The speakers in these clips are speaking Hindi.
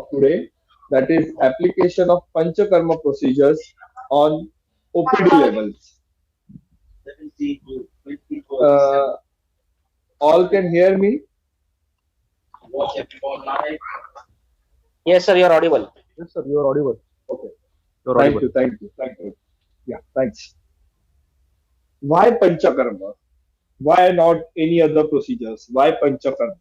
of today, that is application of Panchakarma procedures on OPD levels. Uh, all can hear me? Yes, sir, you're audible. Yes, sir, you are audible. Okay. You are Thank audible. you. Thank you. Thank you. Yeah, thanks. Why Panchakarma? Why not any other procedures? Why Panchakarma?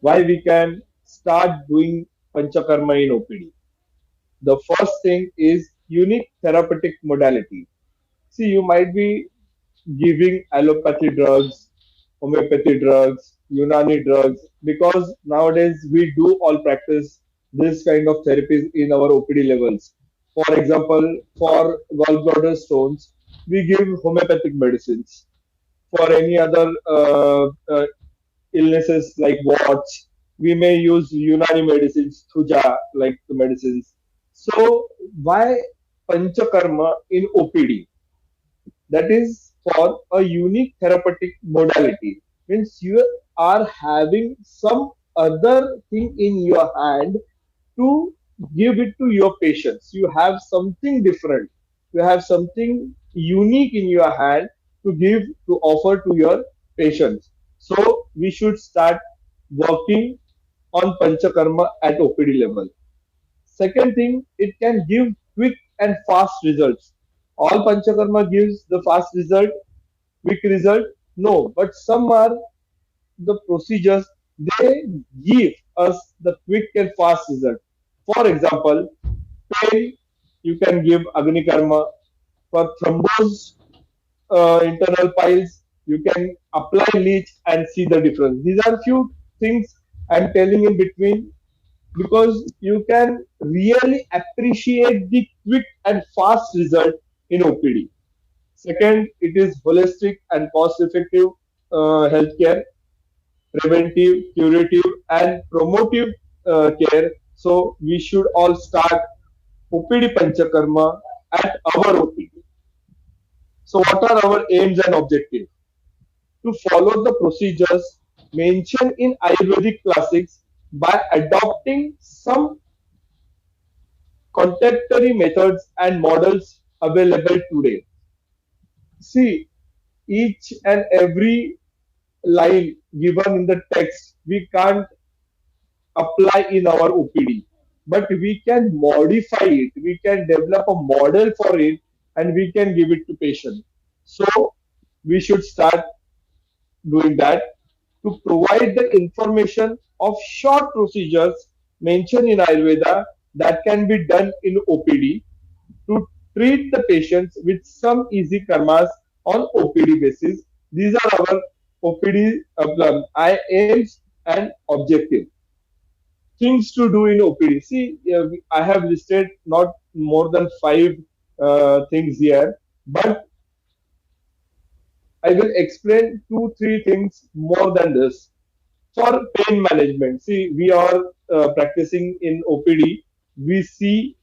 Why we can start doing Panchakarma in OPD? The first thing is unique therapeutic modality. See, you might be giving allopathy drugs, homeopathy drugs, Unani drugs, because nowadays we do all practice this kind of therapies in our OPD levels. For example, for gallbladder stones, we give homeopathic medicines. For any other illnesses like warts, we may use Unani medicines, Thuja like the medicines. So why Panchakarma in OPD? That is for a unique therapeutic modality. Means you are having some other thing in your hand to give it to your patients. You have something different. You have something unique in your hand to give, to offer to your patients. So we should start working on Panchakarma at OPD level. Second thing, it can give quick and fast results. All Panchakarma gives the fast result, quick result. No, but some are the procedures, they give us the quick and fast result. For example, pain, you can give Agni Karma. For thrombose, internal piles, you can apply leech and see the difference. These are few things I'm telling in between because you can really appreciate the quick and fast result in OPD. Second, it is holistic and cost effective healthcare, preventive, curative, and promotive care. So, we should all start OPD Panchakarma at our OPD. So, what are our aims and objectives? To follow the procedures mentioned in Ayurvedic classics by adopting some contemporary methods and models available today. See, each and every line given in the text we can't apply in our OPD, but we can modify it. We can develop a model for it and we can give it to patient. So we should start doing that to provide the information of short procedures mentioned in Ayurveda that can be done in OPD to treat the patients with some easy karmas on OPD basis. These are our OPD aims and objectives. Things to do in OPD. See, I have listed not more than five things here, but I will explain two, three things more than this. For pain management, see, we are practicing in OPD. We see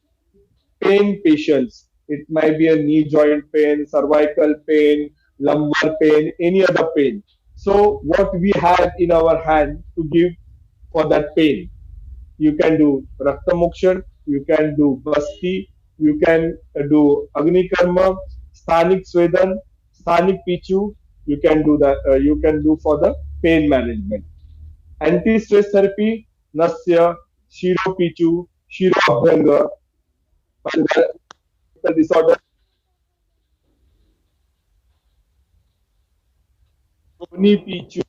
pain patients. It might be a knee joint pain, cervical pain, lumbar pain, any other pain. So, what we have in our hand to give for that pain? You can do Rakta Mokshan, you can do Basti, you can do Agni Karma, Sthanik Swedan, Sthanik Pichu, you can do that, you can do for the pain management. Anti-stress therapy, Nasya, Shiro Pichu, Shiro Abhyanga, disorder, Yoni Pichu,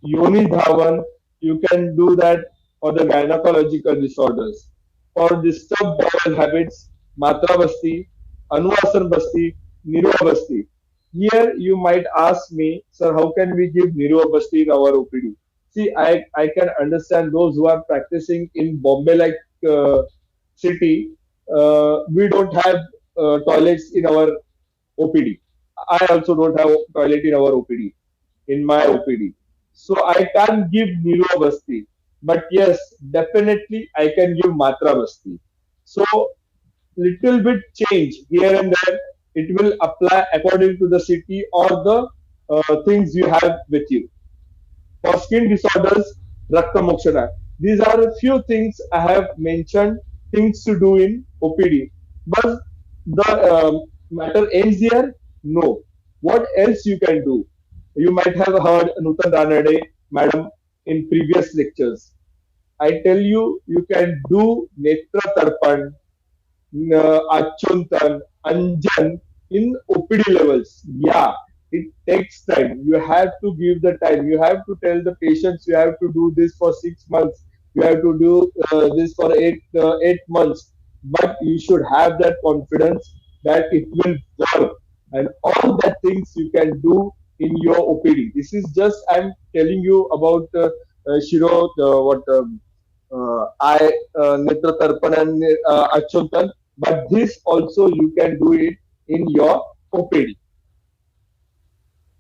Yoni Dhawan, you can do that for the gynecological disorders. For disturbed bowel habits, Matra Basti, Anuvasan Basti, Niruva Basti. Here you might ask me, sir, how can we give Niruva Basti in our OPD? See, I can understand those who are practicing in Bombay like city. We don't have toilets in our OPD. I also don't have toilet in our OPD, in my OPD. So I can't give Niro Basti. But yes, definitely I can give Matra Basti. So little bit change here and there. It will apply according to the city or the things you have with you. For skin disorders, Rakta Mokshana. These are a few things I have mentioned, things to do in OPD. But the matter ends here? No. What else you can do? You might have heard Nutan Ranade madam in previous lectures. I tell you, you can do netra tarpan, Achuntan, Anjan in OPD levels. Yeah, it takes time. You have to give the time. You have to tell the patients you have to do this for 6 months. You have to do this for 8 months. But you should have that confidence that it will work, and all that things you can do in your OPD. This is just I'm telling you about Shiro, what I Nitra Tarpan and Achyutan, but this also you can do it in your OPD.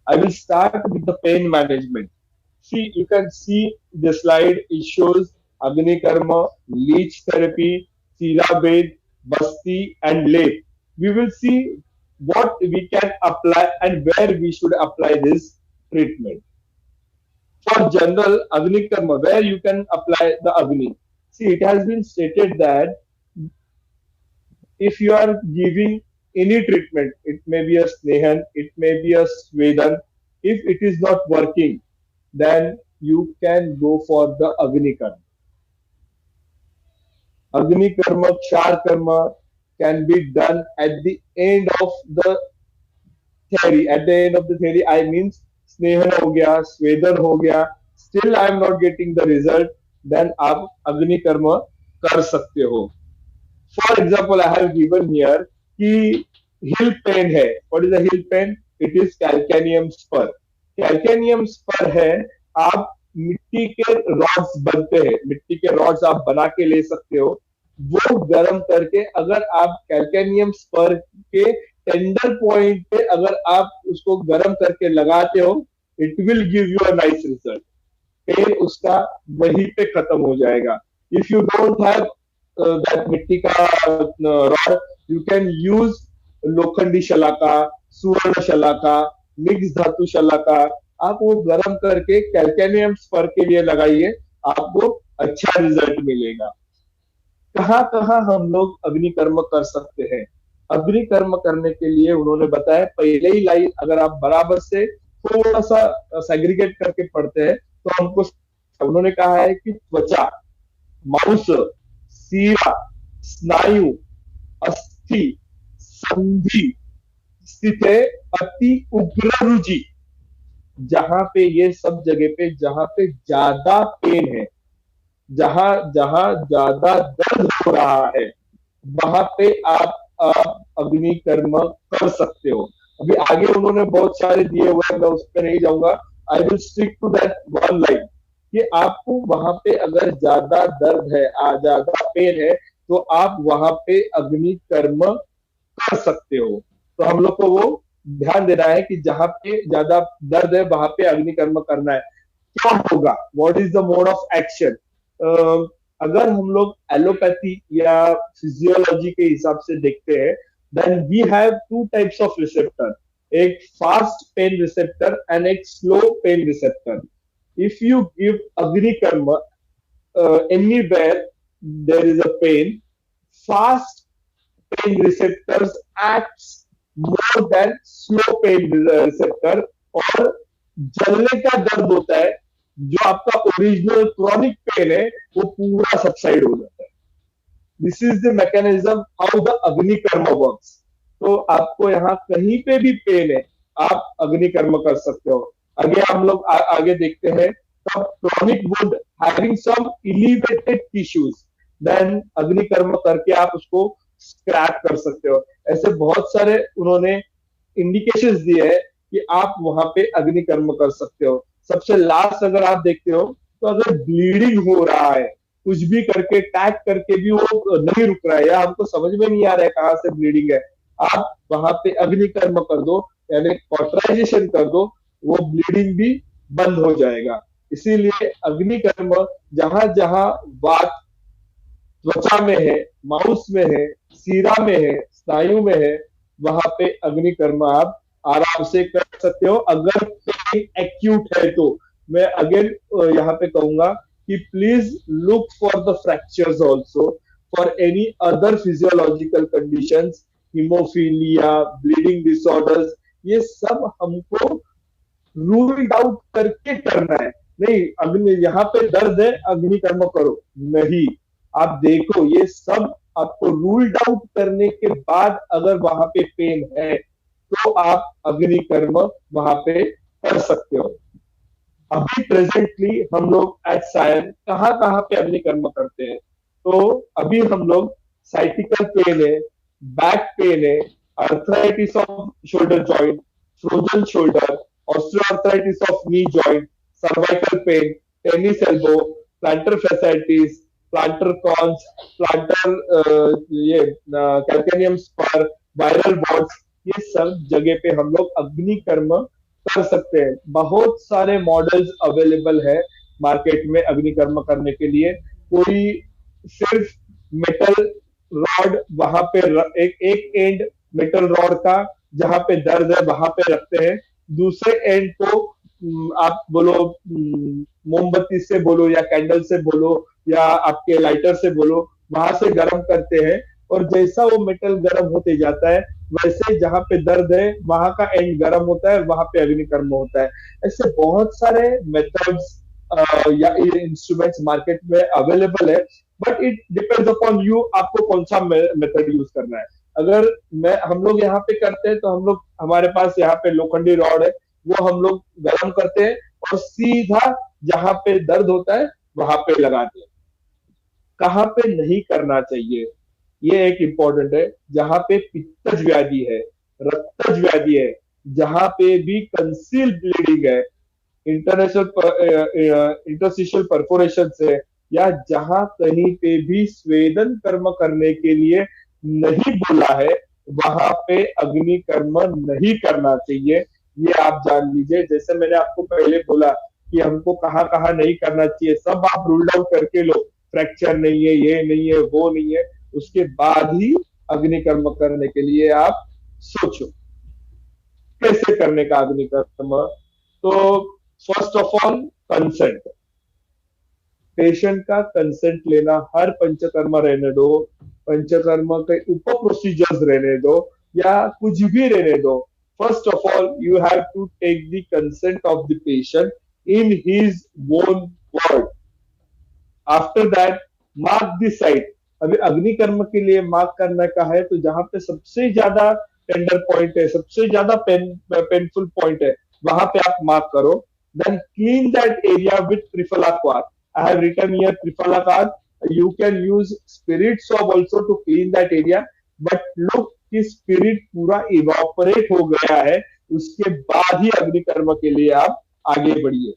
I will start with the pain management. See, you can see the slide. It shows Agni Karma, leech therapy, Sira Bed, Basti, and Lep. We will see what we can apply and where we should apply this treatment. For general Agni Karma, where you can apply the Agni. See, it has been stated that if you are giving any treatment, it may be a Snehan, it may be a Swedan, if it is not working, then you can go for the Agni Karma. Agni Karma, Kshar Karma can be done at the end of the theory. At the end of the theory, I means Snehan हो गया, Swedan हो गया, still I am not getting the result, then आप Agni Karma कर सकते हो. For example, I have given here कि हिल पेन है. What is a hill pain? It is calcaneum spur. Calcaneum spur है. आप मिट्टी के रॉड्स बनते हैं, मिट्टी के रॉड्स आप बना के ले सकते हो. वो गर्म करके अगर आप कैल्केनियम स्पर के टेंडर पॉइंट पे अगर आप उसको गर्म करके लगाते हो, it will give you a nice result. Pain उसका वहीं पे खत्म हो जाएगा. If you don't have that मिट्टी का रॉड, यू कैन यूज लोखंडी शलाका, सुवर्ण शलाका, मिक्स धातु शलाका. आप वो गर्म करके कैल्केनियम स्पर के लिए लगाइए, आपको अच्छा रिजल्ट मिलेगा. कहाँ कहाँ हम लोग अग्नि कर्म कर सकते हैं? अग्नि कर्म करने के लिए उन्होंने बताया, पहले ही लाइन अगर आप बराबर से थोड़ा सा सेग्रीगेट करके पढ़ते हैं तो हमको उन्होंने कहा है कि त्वचा, मांस, सीरा, स्नायु, अस्थि, संधि स्थित है अति उग्र रुचि. जहां पे ये सब जगह पे जहां पे ज्यादा पेन है, जहां जहां ज्यादा दर्द हो रहा है, वहां पे आप अग्नि कर्म कर सकते हो. अभी आगे उन्होंने बहुत सारे दिए हुए हैं, मैं उस पर नहीं जाऊंगा. I will stick to that one line कि आपको वहां पे अगर ज्यादा दर्द है, ज्यादा पेन है, तो आप वहां पे अग्नि कर्म कर सकते हो. तो हम लोग को वो ध्यान देना है कि जहां पे ज्यादा दर्द है वहां पे अग्नि कर्म करना है. क्या होगा? What is the mode of action? अगर हम लोग एलोपैथी या फिजियोलॉजी के हिसाब से देखते हैं, then we have two types of receptor, एक फास्ट पेन रिसेप्टर एंड एक slow pain receptor. If you give agni karma anywhere there is a pain, fast pain receptors acts more than slow pain receptor. और जलने का दर्द होता है, जो आपका ओरिजिनल क्रॉनिक पेन है, वो पूरा सबसाइड हो जाता है. This is the mechanism how the अग्नि कर्म वर्क्स. तो आपको यहाँ कहीं पे भी पेन है, आप अग्नि कर्म कर सकते हो. आगे हम लोग आगे देखते हैं. तब chronic wound having some elevated tissues, then अग्नि कर्म करके आप उसको स्क्रैप कर सकते हो. ऐसे बहुत सारे उन्होंने इंडिकेशंस दिए हैं कि आप वहां पे अग्नि कर्म कर सकते हो. सबसे लास्ट अगर आप देखते हो, तो अगर ब्लीडिंग हो रहा है, कुछ भी करके टैग करके भी वो नहीं रुक रहा है, या हमको समझ में नहीं आ रहा है कहाँ से ब्लीडिंग है, आप वहां पे अग्नि कर्म कर दो, यानी कॉटराइजेशन कर दो, वो ब्लीडिंग भी बंद हो जाएगा. इसीलिए अग्नि कर्म जहां जहां वात त्वचा में है, माउस में है, सीरा में है, स्नायु में है, वहां पे अग्नि कर्म आप आराम से कर सकते हो. अगर एक्यूट है तो मैं अगेन यहाँ पे कहूंगा कि please look for the fractures also, for any other physiological conditions, haemophilia, bleeding disorders, ये सब हमको रूल्ड आउट करके करना है। नहीं अग्नि यहाँ पे दर्द है अग्नि कर्म करो, नहीं, आप देखो ये सब आपको रूल्ड आउट करने के बाद अगर वहां पे पेन है तो आप अग्नि कर्म वहां पे कर सकते हो। अभी प्रेजेंटली हम लोग एट सायन कहाँ कहाँ पे अग्नि कर्म करते हैं, तो अभी हम लोग साइटिकल पेन है, बैक पेन है, arthritis off shoulder joint, frozen shoulder, osteoarthritis of knee joint, cervical pain, tennis elbow, planter fasciitis, planter cons, planter ये कैल्केनियम स्पर, वायरल बॉन्ड्स, ये सब जगह पे हम लोग अग्नि कर्म कर सकते हैं। बहुत सारे मॉडल्स अवेलेबल है मार्केट में अग्नि कर्म करने के लिए। कोई सिर्फ मेटल रॉड वहां पे एक एंड मेटल रॉड का जहां पे दर्द है वहां पे रखते हैं, दूसरे एंड को आप बोलो मोमबत्ती से बोलो या कैंडल से बोलो या आपके लाइटर से बोलो, वहां से गर्म करते हैं, और जैसा वो मेटल गर्म होते जाता है वैसे जहां पे दर्द है वहां का एंड गर्म होता है, वहां पे अग्निकर्म होता है। ऐसे बहुत सारे मेथड्स या इंस्ट्रूमेंट्स मार्केट में अवेलेबल है, but it depends upon you, आपको कौन सा मेथड यूज करना है। अगर मैं हम लोग यहाँ पे करते हैं तो हम लोग हमारे पास यहाँ पे लोखंडी रॉड है, वो हम लोग गर्म करते हैं और सीधा जहां पे दर्द होता है वहां पे लगाते हैं। कहाँ पे नहीं करना चाहिए ये एक इम्पोर्टेंट है, जहां पे पित्तज व्याधि है, रक्तज व्याधि है, जहां पे भी कंसील ब्लीडिंग है, इंटरनेशनल इंटरस्टिशियल परफोरेशन है, या जहां कहीं पे भी स्वेदन कर्म करने के लिए नहीं बोला है वहां पे अग्नि कर्म नहीं करना चाहिए। ये आप जान लीजिए, जैसे मैंने आपको पहले बोला कि हमको कहाँ कहाँ नहीं करना चाहिए, सब आप रूल आउट करके लो, फ्रैक्चर नहीं है, ये नहीं है, वो नहीं है, उसके बाद ही अग्नि कर्म करने के लिए आप सोचो कैसे करने का अग्नि कर्म। तो first of all consent, patient का कंसेंट लेना, हर पंचकर्म रहने दो, पंचकर्म के उप प्रोसीजर्स रहने दो या कुछ भी रहने दो, first of all you have to take the consent of the patient in his own word. After that mark the site. अभी अग्नि कर्म के लिए मार्क करने का है तो जहां पे सबसे ज्यादा टेंडर पॉइंट है, सबसे ज्यादा पेनफुल पॉइंट है, वहां पे आप मार्क करो। Then clean that area with triphala kwath. I have written here triphala kwath, you can use spirit swab also to clean that area, but look कि स्पिरिट पूरा इवापोरेट हो गया है, उसके बाद ही अग्नि कर्म के लिए आप आगे बढ़िए।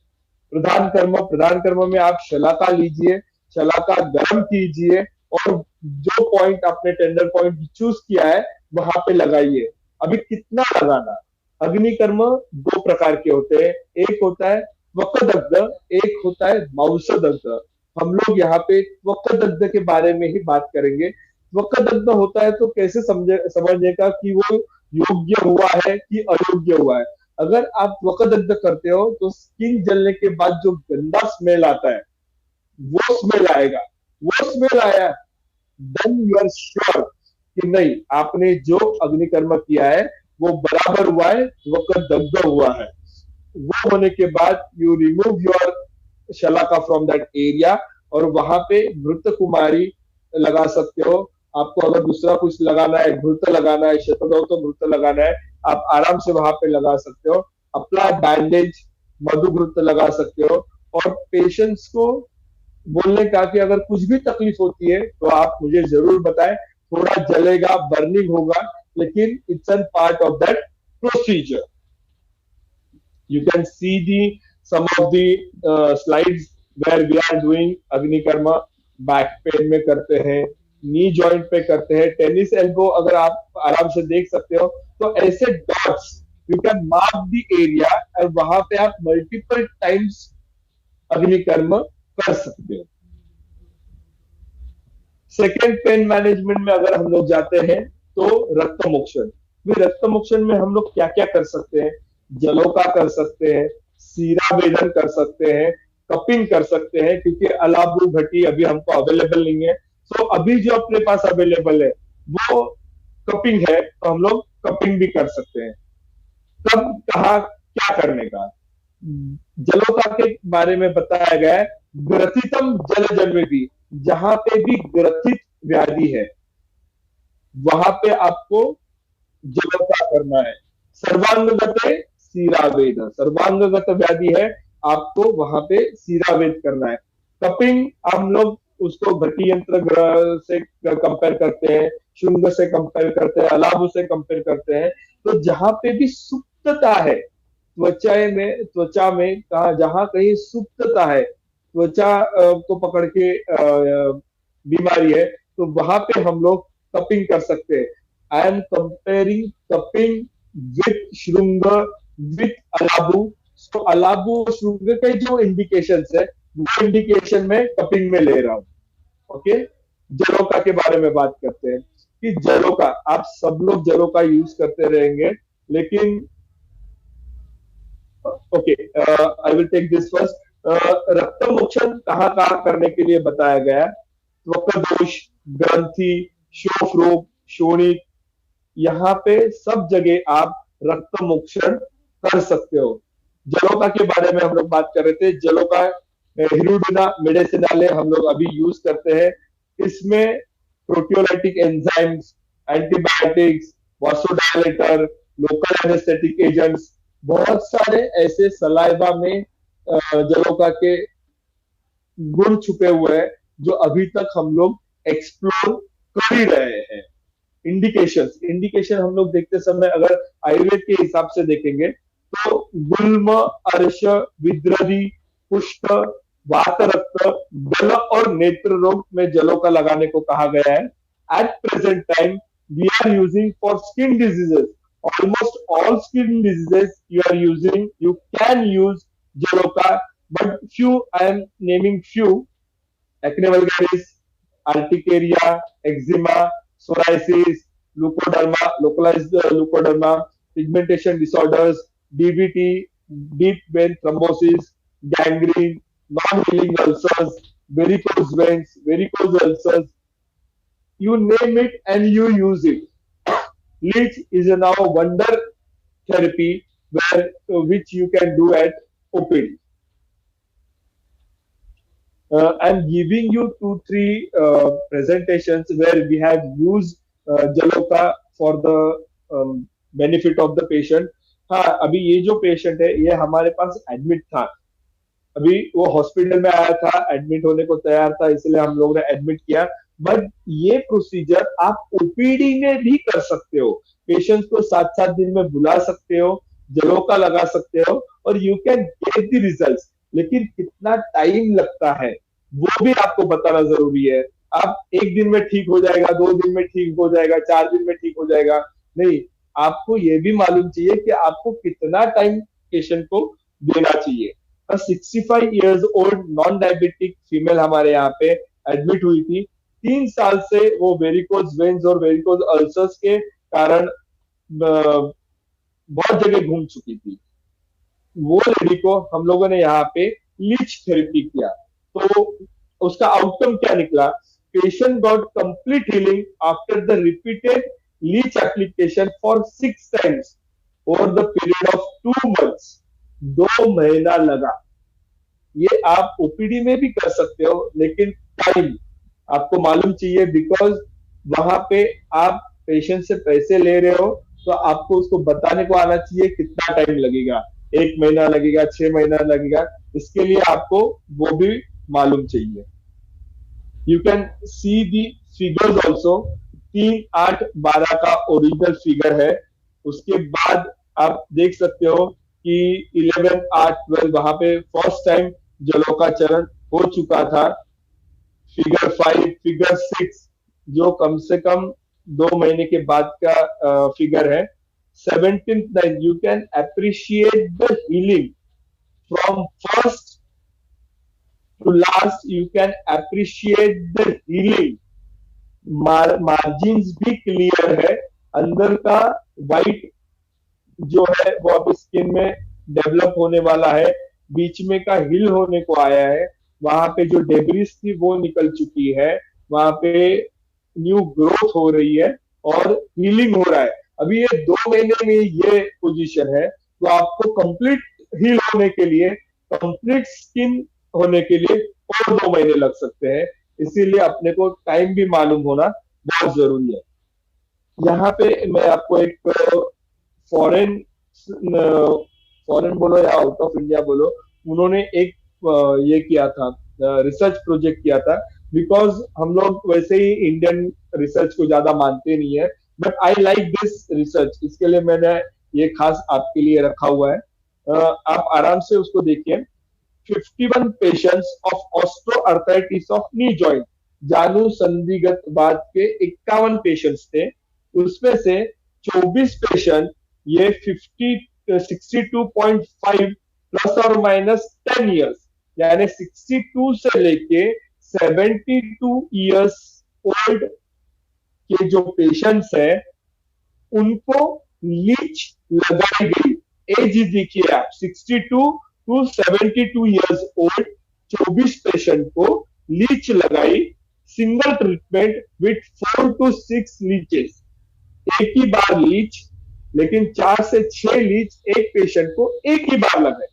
प्रधान कर्म में आप शलाका लीजिए, शलाका गर्म कीजिए और जो पॉइंट आपने टेंडर पॉइंट चूज किया है वहां पे लगाइए। अभी कितना लगाना, अग्नि कर्म दो प्रकार के होते हैं, एक होता है त्वकदग्ध, एक होता है मांसदग्ध। हम लोग यहाँ पे त्वकदग्ध के बारे में ही बात करेंगे। त्वकदग्ध होता है तो कैसे समझने का कि वो योग्य हुआ है कि अयोग्य हुआ है। अगर आप त्वकदग्ध करते हो तो स्किन जलने के बाद जो गंदा स्मेल आता है वो स्मेल आएगा, वो स्मेल आया, देन यू आर श्योर कि नहीं आपने जो अग्निकर्म किया है वो बराबर हुआ है, त्वकदग्ध हुआ है। वो होने के बाद you remove your shalaka from that area और वहां पे घृत कुमारी लगा सकते हो। आपको अगर दूसरा कुछ लगाना है, घृत लगाना है, शतदो तो घृत लगाना है, आप आराम से वहां पे लगा सकते हो। अप्लाई बैंडेज, मधुघृत लगा सकते हो। और पेशेंट्स को बोलने का कि अगर कुछ भी तकलीफ होती है तो आप मुझे जरूर बताएं, थोड़ा जलेगा, बर्निंग होगा, लेकिन it's an part of that procedure. You can see some of the slides where we are doing अग्नि कर्म। बैक पेन में करते हैं, नी जॉइंट पे करते हैं, टेनिस एल्बो अगर आप आराम से देख सकते हो तो ऐसे dots you can mark the area और वहां पे आप मल्टीपल टाइम्स अग्नि कर्म कर सकते हो। सेकेंड पेन मैनेजमेंट में अगर हम लोग जाते हैं तो रक्त मोक्षण। रक्त मोक्षण में हम लोग क्या क्या कर सकते हैं, जलों का कर सकते हैं, सीरा वेदन कर सकते हैं, कपिंग कर सकते हैं, क्योंकि अलाबू घटी अभी हमको अवेलेबल नहीं है। तो अभी जो अपने पास अवेलेबल है वो कपिंग है, तो हम लोग कपिंग भी कर सकते हैं। कब कहा क्या करने का, जलोका के बारे में बताया गया है। ग्रथितम जल जन्मति, जहां पे भी ग्रथित व्याधि है वहां पे आपको जलोका करना है। सर्वांगगत सीरावेद, सर्वांगगत व्याधि है, आपको वहां पे सीरावेद करना है। कपिंग हम लोग उसको घटी यंत्र ग्रह से कंपेयर करते हैं, शुंग से कंपेयर करते हैं, अलाभ से कंपेयर करते हैं। तो जहां पे भी सुप्तता है त्वचा में कहा, जहां कहीं सुप्तता है, त्वचा को पकड़ के बीमारी है, तो वहां पे हम लोग कपिंग कर सकते हैं। I am comparing cupping with shringa with alabu. तो अलाबू श्रृंग के जो इंडिकेशन है वो इंडिकेशन में कपिंग में ले रहा हूं। ओके, जलोका के बारे में बात करते हैं कि जलोका, आप सब लोग जलोका यूज करते रहेंगे, लेकिन okay, I will take this first. रक्त मोक्षण कहाँ कहाँ करने के लिए बताया गया है। त्वक दोष, ग्रंथि, शोफ रोग, शोणित, यहाँ पे सब जगह आप रक्त मोक्षण कर सकते हो। जलोका के बारे में हम लोग बात कर रहे थे। जलोका हिरुडिना मेडिसिनाले हम लोग अभी यूज करते हैं। इसमें proteolytic enzymes, antibiotics, vasodilator, local anaesthetic agents, बहुत सारे ऐसे सलाइवा में जलोका के गुण छुपे हुए हैं जो अभी तक हम लोग एक्सप्लोर कर ही रहे हैं। इंडिकेशन हम लोग देखते समय अगर आयुर्वेद के हिसाब से देखेंगे तो गुल्म, अर्श, विद्रदी, कुष्ठ, वात रक्त, गल और नेत्र रोग में जलोका लगाने को कहा गया है। At present time we are using for skin diseases, almost all skin diseases you can use jaloka, but few, I am naming few: acne vulgaris, urticaria, eczema, psoriasis, leukoderma, localized leukoderma, pigmentation disorders, DVT, deep vein thrombosis, gangrene, non-healing ulcers, varicose veins, varicose ulcers, you name it and you use it. Leech is now a wonder therapy which you can do at OPD. I'm giving you 2-3 presentations where we have used Jaloka for the benefit of the patient. हाँ, अभी ये जो पेशेंट है ये हमारे पास एडमिट था, अभी वो हॉस्पिटल में आया था, एडमिट होने को तैयार था, इसलिए हम लोग ने एडमिट किया। बट ये प्रोसीजर आप ओपीडी में भी कर सकते हो। पेशेंट्स को 7-7 दिन में बुला सकते हो, जलोका लगा सकते हो और you can get the results. लेकिन कितना टाइम लगता है वो भी आपको बताना जरूरी है। आप एक दिन में ठीक हो जाएगा, 2 दिन में ठीक हो जाएगा, 4 दिन में ठीक हो जाएगा, नहीं, आपको ये भी मालूम चाहिए कि आपको कितना टाइम पेशेंट को देना चाहिए। 65 years old non diabetic female हमारे यहाँ पे एडमिट हुई थी। 3 साल से वो वेरिकोज वेन्स और वेरिकोज अल्सर्स के कारण बहुत जगह घूम चुकी थी। वो लेडी को हम लोगों ने यहाँ पे लीच थेरेपी किया, तो उसका आउटकम क्या निकला? Patient got complete healing after the repeated leech application for 6 times over the period of 2 months। 2 महीना लगा। ये आप ओपीडी में भी कर सकते हो, लेकिन टाइम आपको मालूम चाहिए, बिकॉज वहां पे आप पेशेंट से पैसे ले रहे हो, तो आपको उसको बताने को आना चाहिए कितना टाइम लगेगा, 1 महीना लगेगा, 6 महीना लगेगा, इसके लिए आपको वो भी मालूम चाहिए। You can see the figures also. 3, 8, 12 का ओरिजिनल फिगर है। उसके बाद आप देख सकते हो कि 11, 8, 12 वहां पे फर्स्ट टाइम जलोका चरण हो चुका था। फिगर 5, फिगर 6 जो कम से कम 2 महीने के बाद का फिगर है। 17th night you can appreciate the healing from first to last। you can appreciate the healing। Margins भी क्लियर है, अंदर का वाइट जो है वो अब स्किन में डेवलप होने वाला है। बीच में का हिल होने को आया है, वहां पे जो डेब्रिस थी वो निकल चुकी है, वहां पे न्यू ग्रोथ हो रही है और हीलिंग हो रहा है। अभी ये 2 महीने में ये पोजीशन है, तो आपको कंप्लीट हील होने के लिए, कंप्लीट स्किन होने के लिए और 2 महीने लग सकते हैं। इसीलिए अपने को टाइम भी मालूम होना बहुत जरूरी है। यहाँ पे मैं आपको एक फॉरेन फॉरेन बोलो या आउट ऑफ इंडिया बोलो, उन्होंने एक ये किया था, रिसर्च प्रोजेक्ट किया था। बिकॉज हम लोग वैसे ही इंडियन रिसर्च को ज्यादा मानते नहीं है, but I like this research, इसके लिए मैंने ये खास आपके लिए रखा हुआ है। आप आराम से उसको देखिए। 51 patients of osteoarthritis of knee joint, जानू संधिगत बाद के 51 पेशेंट्स थे। उसमें से 24 पेशेंट ये 62.5 प्लस और माइनस 10 इयर्स, यानी 62 से लेके 72 इयर्स ओल्ड के जो पेशेंट्स है उनको लीच लगाई गई। एज देखिए आप, 62 to 72 इयर्स ओल्ड 24 पेशेंट को लीच लगाई, single treatment with 4 to 6 leches, एक ही बार लीच, लेकिन 4 से 6 लीच एक पेशेंट को एक ही बार लगाए।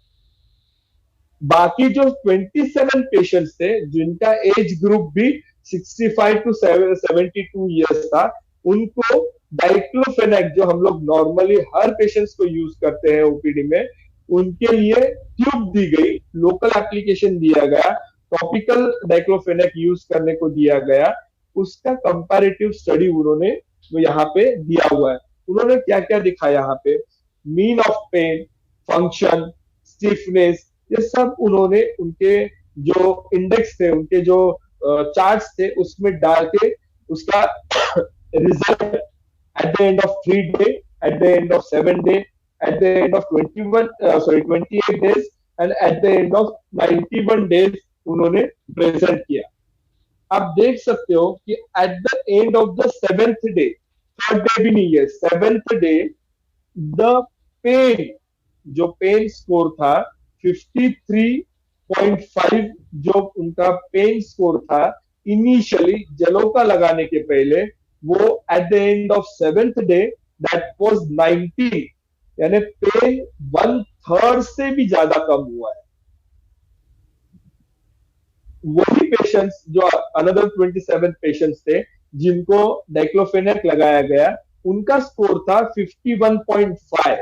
बाकी जो 27 पेशेंट्स थे जिनका एज ग्रुप भी 65 to 72 इयर्स था, उनको डाइक्लोफेनेक, जो हम लोग नॉर्मली हर पेशेंट्स को यूज करते हैं ओपीडी में, उनके लिए ट्यूब दी गई, लोकल एप्लीकेशन दिया गया, टॉपिकल डाइक्लोफेनेक यूज करने को दिया गया। उसका कंपैरेटिव स्टडी उन्होंने यहाँ पे दिया हुआ है। उन्होंने क्या क्या दिखा यहाँ पे, mean of pain, function, stiffness, ये सब उन्होंने उनके जो इंडेक्स थे, उनके जो चार्ट्स थे उसमें डाल के उसका result at the end of 3 day, at the end of 7 day, at the end of 28 days and at the end of 91 days उन्होंने प्रेजेंट किया। आप देख सकते हो कि eight the end of the 7th day, 3rd day भी नहीं है, 7th डे, द पेन, जो पेन स्कोर था 53.5, जो उनका पेन स्कोर था इनिशियली जलोका लगाने के पहले, वो eight the end of 7th day that was 19, यानी पेन 1/3 से भी ज्यादा कम हुआ है। वही पेशेंट्स जो अनदर 27 पेशेंट्स थे जिनको डाइक्लोफेनेक लगाया गया, उनका स्कोर था 51.5,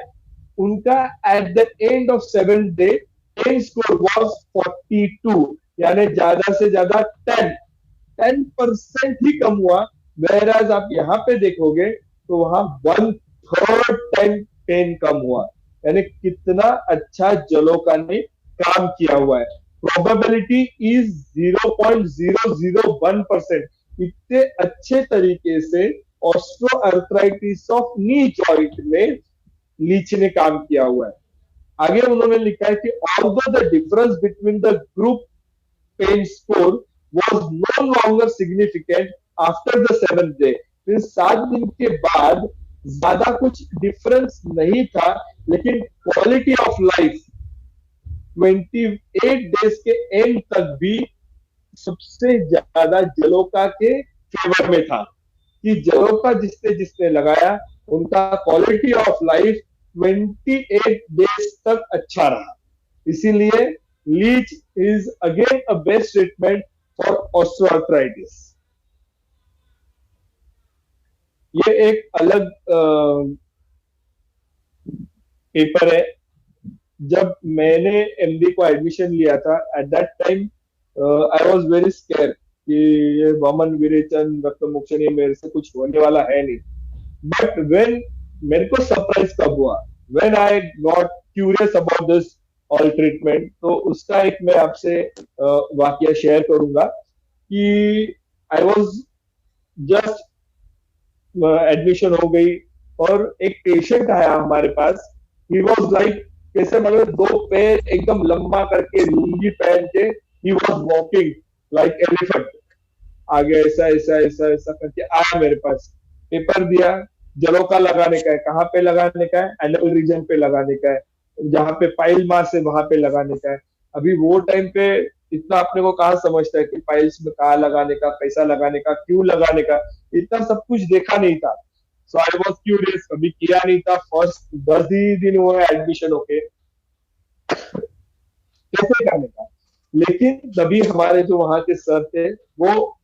उनका at the end of 7th day pain score was 42, यानी ज्यादा से ज्यादा 10% ही कम हुआ। वेराज आप यहाँ पे देखोगे तो वहां 1/3 टाइम पेन कम हुआ, यानी कितना अच्छा जलोका ने काम किया हुआ है। प्रोबेबिलिटी इज 0.001%, इतने अच्छे तरीके से ऑस्टियोआर्थराइटिस ऑफ नी जॉइंट में लीच ने काम किया हुआ है। आगे उन्होंने लिखा है कि although the difference between the group pain score was no longer significant after the 7th day, 7 दिन के बाद ज्यादा कुछ डिफरेंस नहीं था, लेकिन क्वालिटी ऑफ लाइफ 28 डेज के एंड तक भी सबसे ज्यादा जलोका के फेवर में था, कि जलोका जिसने जिसने लगाया उनका क्वालिटी ऑफ लाइफ 28 डेज तक अच्छा रहा। इसीलिए leech is again a best treatment for osteoarthritis. ये एक अलग पेपर है। जब मैंने एमडी को एडमिशन लिया था, at that time I was very scare कि ये वामन विरेचन, रक्तमोक्षण, मेरे से कुछ होने वाला है नहीं। बट व्हेन, मेरे को सरप्राइज कब हुआ, when I got curious about this all treatment, तो उसका एक मैं आपसे वाकया शेयर करूंगा कि आई वाज जस्ट, एडमिशन हो गई और एक पेशेंट आया हमारे पास। ही वाज लाइक, कैसे मतलब 2 पैर एकदम लंबा करके लुंगी पहन के, he was walking like elephant. आगे ऐसा ऐसा ऐसा ऐसा करके आया मेरे पास, पेपर दिया, जलोका लगाने का है, कहाँ पे लगाने का है, एनल रीजन पे लगाने का है। जहाँ पे पाइल मास है वहां पे लगाने का है। अभी वो टाइम पे इतना अपने को कहाँ समझता है कि पाइल्स में कहाँ लगाने का, कैसा लगाने का, क्यों लगाने का, इतना सब कुछ देखा नहीं था। सो आई वॉज क्यूरियस, कभी किया नहीं था। फर्स्ट 10 ही दिन हुए एडमिशन होके, कैसे करने का। लेकिन तभी हमारे जो वहां के सर थे, वो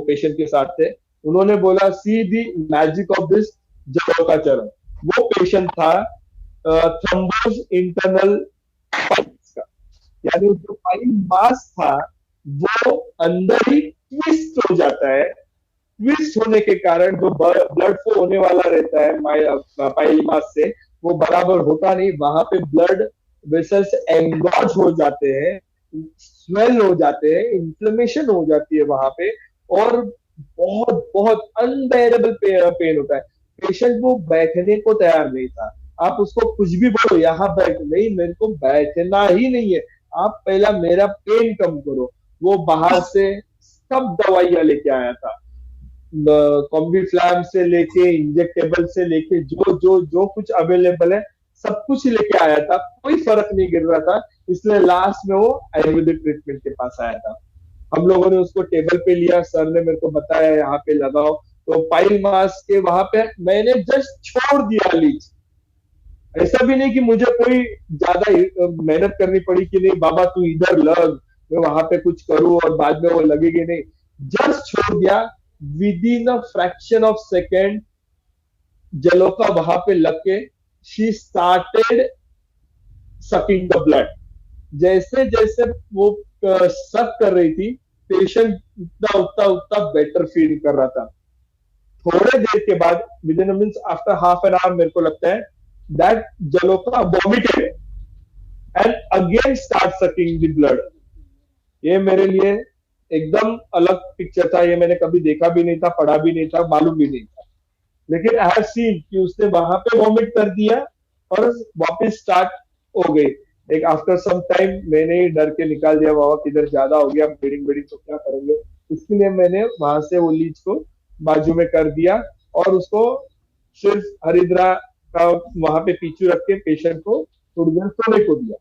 पेशेंट के साथ थे। उन्होंने बोला, सी दी मैजिक ऑफ दिस जलोका चरण। वो पेशेंट था थ्रम्बोज इंटरनल पाइल्स का, यानी जो पाइल मास था वो अंदर ही ट्विस्ट हो जाता है। ट्विस्ट होने के कारण जो ब्लड फ्लो होने वाला रहता है पाइल मास से, वो बराबर होता नहीं। वहां पे ब्लड वेसल्स एंगॉज हो जाते हैं, स्वेल हो जाते हैं, इंफ्लेमेशन हो जाती है वहां पे, और बहुत बहुत अनबेरेबल पेन होता है। पेशेंट वो बैठने को तैयार नहीं था। आप उसको कुछ भी बोलो, यहाँ बैठ, नहीं मेरे को बैठना ही नहीं है, आप पहला मेरा पेन कम करो। वो बाहर से सब दवाइयां लेके आया था, कॉम्बीफ्लैम से लेके इंजेक्टेबल से लेके जो जो जो कुछ अवेलेबल है सब कुछ लेके आया था, कोई फर्क नहीं गिर रहा था। इसलिए लास्ट में वो आयुर्वेदिक ट्रीटमेंट के पास आया था। हम लोगों ने उसको टेबल पे लिया, सर ने मेरे को बताया यहाँ पे लगाओ। तो पाइल मास के वहां पे मैंने जस्ट छोड़ दिया लीच। ऐसा भी नहीं कि मुझे कोई ज्यादा मेहनत करनी पड़ी कि नहीं बाबा तू इधर लग, मैं वहां पे कुछ करूं और बाद में वो लगेगी नहीं। जस्ट छोड़ दिया। Within a fraction of second जलोका वहां पे लग के she started sucking the blood. जैसे जैसे वो सक कर रही थी, पेशेंट उतना उतना उतना बेटर फील कर रहा था। थोड़े देर के बाद, within means after half an hour, मेरे को लगता है that jaloka vomited and again start sucking the blood. ये मेरे लिए एकदम अलग पिक्चर था। ये मैंने कभी देखा भी नहीं था, पढ़ा भी नहीं था, मालूम भी नहीं था। लेकिन आई हैव सीन कि उसने वहां पे वॉमिट कर दिया और वापस स्टार्ट हो गई। एक आफ्टर सम टाइम मैंने ही डर के निकाल दिया, बाबा किधर ज्यादा हो गया, ब्लीडिंग ब्लीडिंग तो क्या करेंगे। इसलिए मैंने वहां से वो लीच को बाजू में कर दिया और उसको सिर्फ हरिद्रा का वहां पे पीछू रख के पेशेंट को थोड़ी देर सोने को दिया।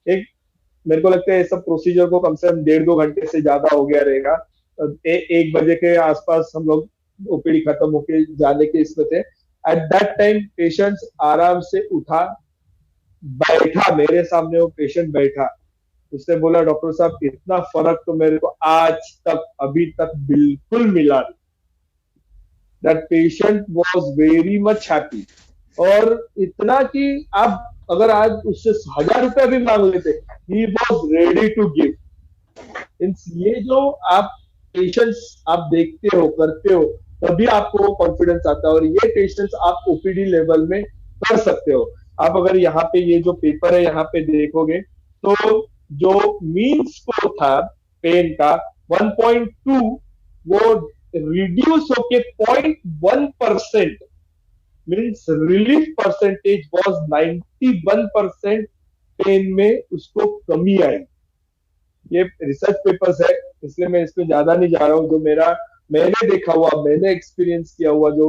एक, मेरे को लगता है इस सब प्रोसीजर को कम से कम 1.5-2 घंटे से ज्यादा हो गया रहेगा। 1 बजे के आसपास हम लोग ओपीडी खत्म होके जाने के इसमें थे। एट दैट टाइम पेशेंट आराम से उठा, बैठा मेरे सामने, वो पेशेंट बैठा। उसने बोला, डॉक्टर साहब इतना फर्क तो मेरे को आज तक अभी तक बिल्कुल मिला नहीं। That patient was very much happy. और इतना कि आप अगर आज उससे 1,000 रुपया भी मांग लेते, he was ready to give. ये जो आप पेशेंट्स आप देखते हो, करते हो, तभी आपको कॉन्फिडेंस आता है। और ये पेशेंट्स आप ओपीडी लेवल में कर सकते हो। आप अगर यहाँ पे ये जो पेपर है यहाँ पे देखोगे, तो जो मीन स्कोर था पेन का 1.2, वो रिड्यूस होके 0.1%, means relief percentage was 91%। Pain में उसको कमी आई। ये रिसर्च पेपर्स है, इसलिए मैं इसमें ज्यादा नहीं जा रहा हूँ। जो मैंने देखा हुआ, मैंने एक्सपीरियंस किया हुआ जो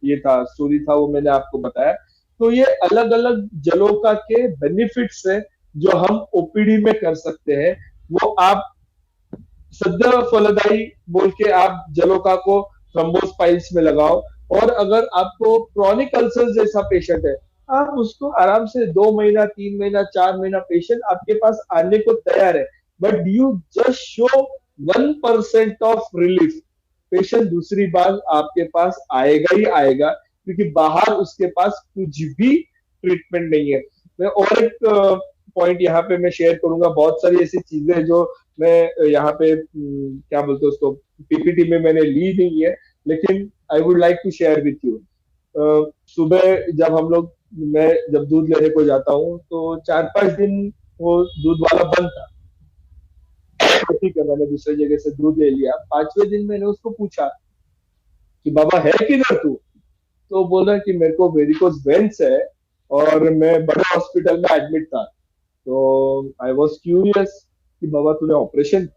ये था, स्टोरी था, वो मैंने आपको बताया। तो ये अलग अलग जलोका के बेनिफिट्स है जो हम ओपीडी में कर सकते हैं। वो आप सद्य फलदायी बोल के आप जलोका को थ्रोम्बोस्पाइल्स में लगाओ। और अगर आपको क्रॉनिक अल्सर जैसा पेशेंट है, आप उसको आराम से 2 महीना, 3 महीना, 4 महीना पेशेंट आपके पास आने को तैयार है। But you just show 1% of relief, patient दूसरी बार आपके पास आएगा ही आएगा, क्योंकि बाहर उसके पास कुछ भी ट्रीटमेंट नहीं है। मैं और एक पॉइंट यहाँ पे मैं शेयर करूंगा। बहुत सारी ऐसी चीजें जो मैं यहाँ पे क्या बोलते हैं उसको, पीपीटी में मैंने ली नहीं है, लेकिन I would like to share with you. सुबह जब हम लोग, मैं जब दूध लेने को जाता हूँ, तो 4-5 दिन वो दूध वाला बंद था। तो ठीक है, मैंने दूसरी जगह से दूध ले लिया। 5वें दिन मैंने उसको पूछा कि बाबा है किधर तू। तो बोला कि मेरे को वेरिकोज वेन्स है और मैं बड़े हॉस्पिटल में एडमिट था। तो आई वॉज क्यूरियस कि बाबा तूने ऑपरेशन,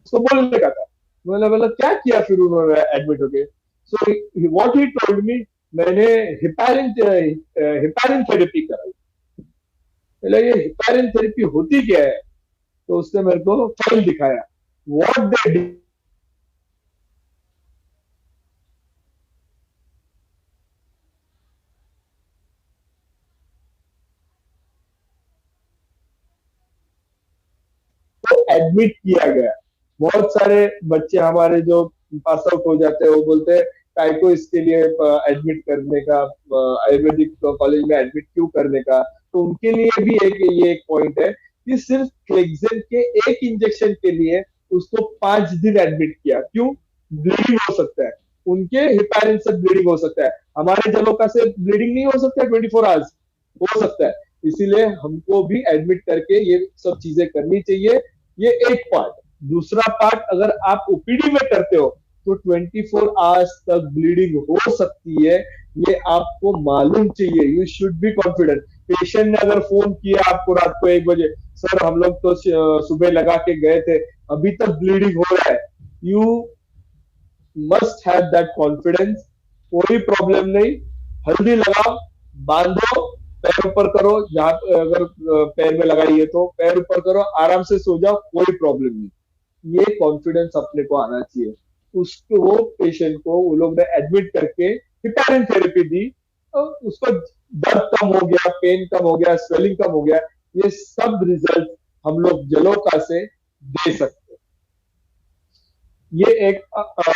उसको बोलने का था। बोला बोला क्या किया फिर उन्होंने एडमिट होके। So what he told me, मैंने हिपैरिन हिपैरिन थेरेपी कराई। बोला ये हिपैरिन थेरेपी होती क्या है? तो उसने मेरे को फाइल दिखाया। व्हाट दे एडमिट किया गया। बहुत सारे बच्चे हमारे जो पास आउट हो जाते हैं वो बोलते हैं काय को इसके लिए एडमिट करने का, आयुर्वेदिक कॉलेज में एडमिट क्यों करने का। तो उनके लिए भी एक ये एक पॉइंट है कि सिर्फ फ्लेक्सन के एक इंजेक्शन के लिए उसको 5 दिन एडमिट किया। क्यों? ब्लीडिंग हो सकता है, उनके हिपैरिन से ब्लीडिंग हो सकता है, हमारे जलोका से ब्लीडिंग नहीं हो सकता है 24 आवर्स, हो सकता है। इसीलिए हमको भी एडमिट करके ये सब चीजें करनी चाहिए। ये एक पार्ट। दूसरा पार्ट, अगर आप ओपीडी में करते हो तो 24 आवर्स तक ब्लीडिंग हो सकती है, ये आपको मालूम चाहिए। You should be confident. Patient ने अगर फोन किया आपको रात को 1 बजे, सर हम लोग तो सुबह लगा के गए थे, अभी तक ब्लीडिंग हो रहा है, you must have that confidence. कोई प्रॉब्लम नहीं, हल्दी लगाओ, बांधो, पैर ऊपर करो, जहां अगर पैर में लगाई है तो पैर ऊपर करो, आराम से सो जाओ, कोई प्रॉब्लम नहीं। ये कॉन्फिडेंस अपने को आना चाहिए। उसको वो पेशेंट को वो लोग ने एडमिट करके हिपैरिन थेरेपी दी, तो उसको दर्द कम हो गया, पेन कम हो गया, स्वेलिंग कम हो गया। ये सब रिजल्ट हम लोग जलोका से दे सकते हैं। ये एक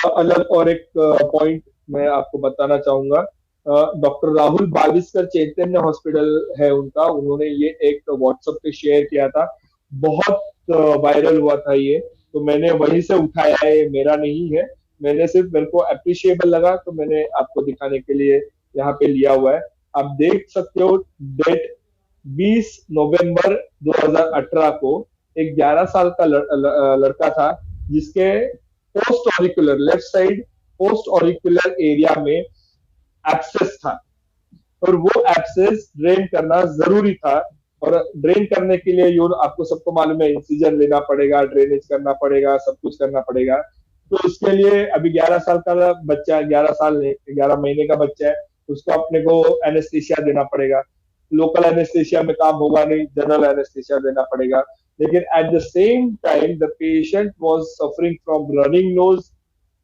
अलग और एक पॉइंट मैं आपको बताना चाहूंगा। डॉक्टर राहुल बाविस्कर, चैतन्य हॉस्पिटल है उनका, उन्होंने ये एक व्हाट्सएप पे शेयर किया था। बहुत वायरल हुआ था ये, तो मैंने वहीं से उठाया है, ये मेरा नहीं है। मैंने सिर्फ, मेरे को अप्रिशिएबल लगा तो मैंने आपको दिखाने के लिए यहाँ पे लिया हुआ है। आप देख सकते हो डेट 20 नवंबर 2018 को एक 11 साल का लड़का था, जिसके post auricular left side post auricular area में एब्सेस था, और वो एब्सेस ड्रेन करना जरूरी था। और ड्रेन करने के लिए यून आपको सबको मालूम है, इंसिजन लेना पड़ेगा, ड्रेनेज करना पड़ेगा, सब कुछ करना पड़ेगा। तो इसके लिए अभी 11 साल का बच्चा, 11 साल नहीं 11 महीने का बच्चा है, उसको अपने को एनेस्थीसिया देना पड़ेगा। लोकल एनेस्थीसिया में काम होगा नहीं, जनरल एनेस्थीसिया देना पड़ेगा। लेकिन at the same time the patient was suffering from running nose,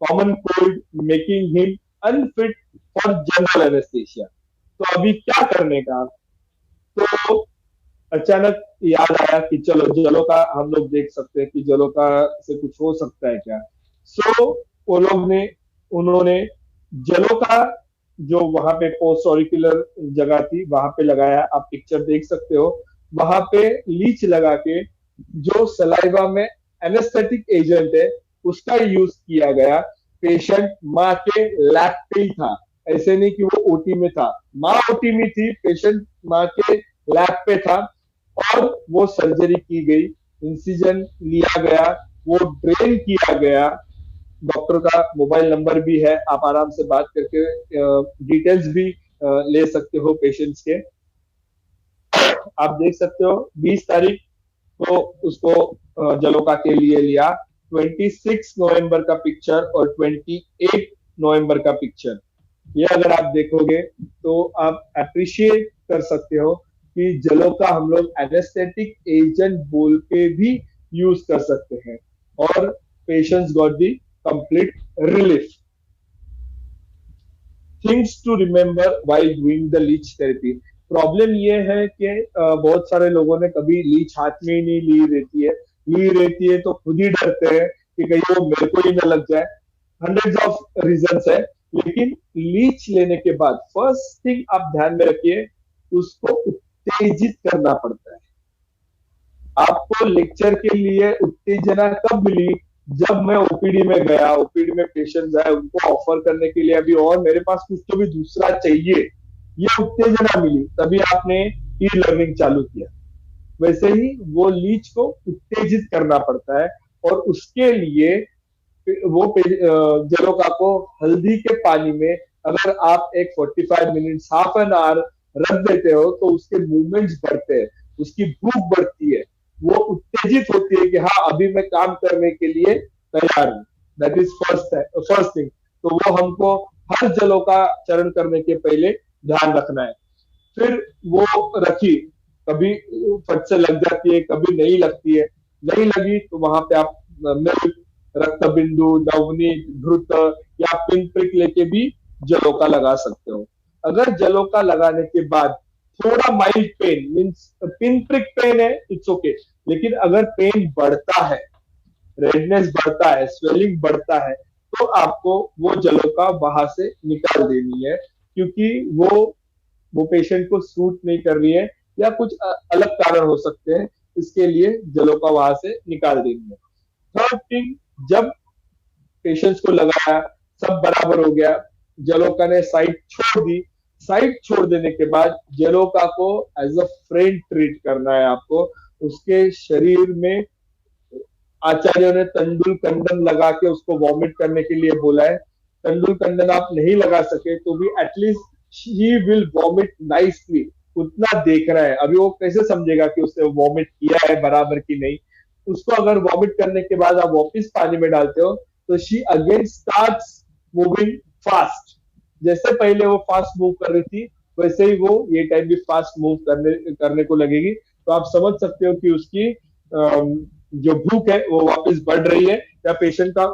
common cold, making him unfit for general anaesthesia. तो अभी क्या करने का? तो अचानक याद आया कि चलो जलो का हम लोग देख सकते हैं कि जलो का से कुछ हो सकता है क्या। सो वो लोग ने उन्होंने जलो का जो वहां पे पोस्ट ऑरिकुलर जगह थी वहां पे लगाया, आप पिक्चर देख सकते हो। वहां पे लीच लगा के, जो सलाइवा में एनेस्थेटिक एजेंट है उसका यूज किया गया। पेशेंट माँ के लैप पे ही था, ऐसे नहीं कि वो ओटी में था। माँ ओटी में थी, पेशेंट माँ के लैप पे था, और वो सर्जरी की गई, इंसिजन लिया गया, वो ड्रेन किया गया। डॉक्टर का मोबाइल नंबर भी है, आप आराम से बात करके डिटेल्स भी ले सकते हो पेशेंट्स के। आप देख सकते हो 20 तारीख को उसको जलोका के लिए लिया, 26 नवंबर का पिक्चर और 28 नवंबर का पिक्चर। ये अगर आप देखोगे तो आप अप्रिशिएट कर सकते हो कि जलोका हम लोग एनेस्थेटिक एजेंट बोल के भी यूज कर सकते हैं, और patients got the complete relief. Things to remember while doing the leech therapy. Problem ये है कि बहुत सारे लोगों ने कभी लीच हाथ में ही नहीं ली रहती है, ली रहती है तो खुद ही डरते हैं कि कहीं वो मेरे को ही न लग जाए। हंड्रेड्स ऑफ रीजन है। लेकिन लीच लेने के बाद फर्स्ट थिंग आप ध्यान में रखिए, उसको उत्तेजित करना पड़ता है। आपको लेक्चर के लिए उत्तेजना कब मिली? जब मैं ओपीडी में गया, ओपीडी में पेशेंट आए, उनको ऑफर करने के लिए अभी और मेरे पास कुछ तो भी दूसरा चाहिए, ये उत्तेजना मिली, तभी आपने ई लर्निंग चालू किया। वैसे ही वो लीच को उत्तेजित करना पड़ता है, और उसके लिए वो जलोका को हल्दी के पानी में अगर आप एक 45 मिनट, हाफ एन आवर रख देते हो तो उसके मूवमेंट्स बढ़ते हैं, उसकी भूख बढ़ती है, वो उत्तेजित होती है कि हाँ अभी मैं काम करने के लिए तैयार हूँ। That is first thing. तो वो हमको हर जलों का चरण करने के पहले ध्यान रखना है। फिर वो रखी, कभी फट से लग जाती है, कभी नहीं लगती है। नहीं लगी तो वहां पे आप मिल्क, रक्त बिंदु, नवनीत, घृत या पिन प्रिक लेके भी जलों का लगा सकते हो। अगर जलों का लगाने के बाद थोड़ा mild pain means pin prick pain है, इट्स ओके, लेकिन अगर पेन बढ़ता है, रेडनेस बढ़ता है, स्वेलिंग बढ़ता है, तो आपको वो जलों का वहां से निकाल देनी है, क्योंकि वो पेशेंट को सूट नहीं कर रही है या कुछ अलग कारण हो सकते हैं, इसके लिए जलों का वहां से निकाल देनी है। थर्ड थिंग, जब पेशेंट्स को लगाया, सब बराबर हो गया, जलोका ने साइड छोड़ दी, साइड छोड़ देने के बाद जलोका को एज अ फ्रेंड ट्रीट करना है आपको। उसके शरीर में आचार्यों ने तंडुल कंडन लगा के उसको वॉमिट करने के लिए बोला है। तंडुल कंडन आप नहीं लगा सके तो भी at least he will vomit nicely, उतना देखना है। अभी वो कैसे समझेगा कि उसने वॉमिट किया है बराबर की नहीं। उसको अगर वॉमिट करने के बाद आप वापस पानी में डालते हो तो she again starts moving fast. जैसे पहले वो फास्ट मूव कर रही थी, वैसे ही वो ये टाइम भी फास्ट मूव करने करने को लगेगी। तो आप समझ सकते हो कि उसकी जो भूख है वो वापस बढ़ रही है, या पेशेंट का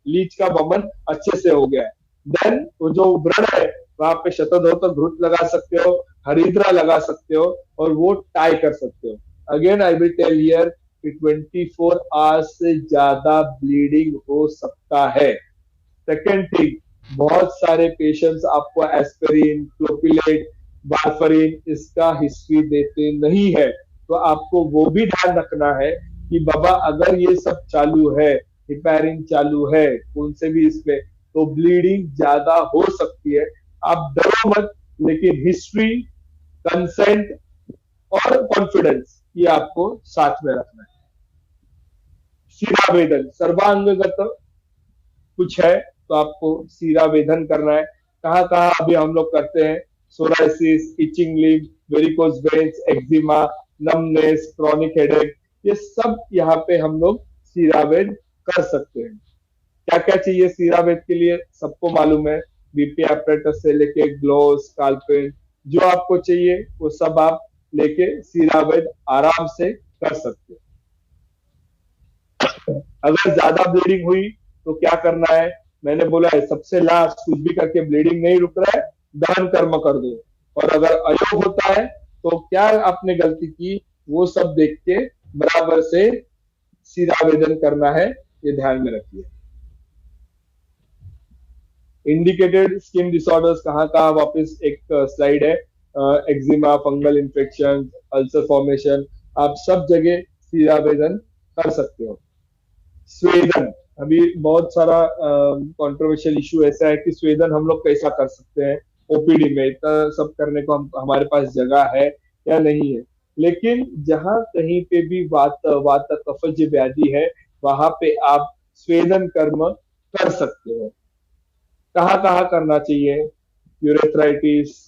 लीच का वमन अच्छे से हो गया है। देन वो जो व्रण है वहां पे शतधोत घृत लगा सकते हो, हरिद्रा लगा सकते हो, और वो टाई कर सकते हो। Again I will tell here कि 24 आवर्स से ज्यादा ब्लीडिंग हो सकता है। सेकेंड थिंग, बहुत सारे पेशेंट्स आपको एस्पिरिन, क्लोपिलेट, वारफरिन इसका हिस्ट्री देते नहीं है। तो आपको वो भी ध्यान रखना है कि बाबा अगर ये सब चालू है, हिपैरिन चालू है, कौन से भी इसमें, तो ब्लीडिंग ज्यादा हो सकती है। आप डरो मत, लेकिन हिस्ट्री, कंसेंट और कॉन्फिडेंस ये आपको साथ में रखना है। शिरावेदन सर्वांगगत कुछ है तो आपको सीरा वेदन करना है। कहाँ कहाँ अभी हम लोग करते हैं, psoriasis, itching lip, varicose veins, eczema, numbness, chronic headache, ये सब यहाँ पे हम लोग सीरावेद कर सकते हैं। क्या क्या चाहिए सीरावेद के लिए सबको मालूम है, बीपी एपरेटस से लेके ग्लोव, स्काल्पेल, जो आपको चाहिए वो सब आप लेके सीरावेद आराम से कर सकते हैं। अगर ज्यादा ब्लीडिंग हुई तो क्या करना है, मैंने बोला है सबसे लास्ट, कुछ भी करके ब्लीडिंग नहीं रुक रहा है, दान कर्म कर दो। और अगर अयोग होता है तो क्या आपने गलती की वो सब देख के बराबर से सीरावेदन करना है, ये ध्यान में रखिए। इंडिकेटेड स्किन डिसऑर्डर्स कहाँ कहाँ, वापस एक स्लाइड है, eczema, fungal infection, ulcer formation, आप सब जगह सीरावेदन कर सकते हो। स्वेदन, अभी बहुत सारा कंट्रोवर्शियल इशू ऐसा है कि स्वेदन हम लोग कैसा कर सकते हैं ओपीडी में, इतना सब करने को हमारे पास जगह है या नहीं है। लेकिन जहां कहीं पे भी वात वात कफज व्याधि है, वहां पे आप स्वेदन कर्म कर सकते हो। कहाँ कहाँ करना चाहिए, urethritis,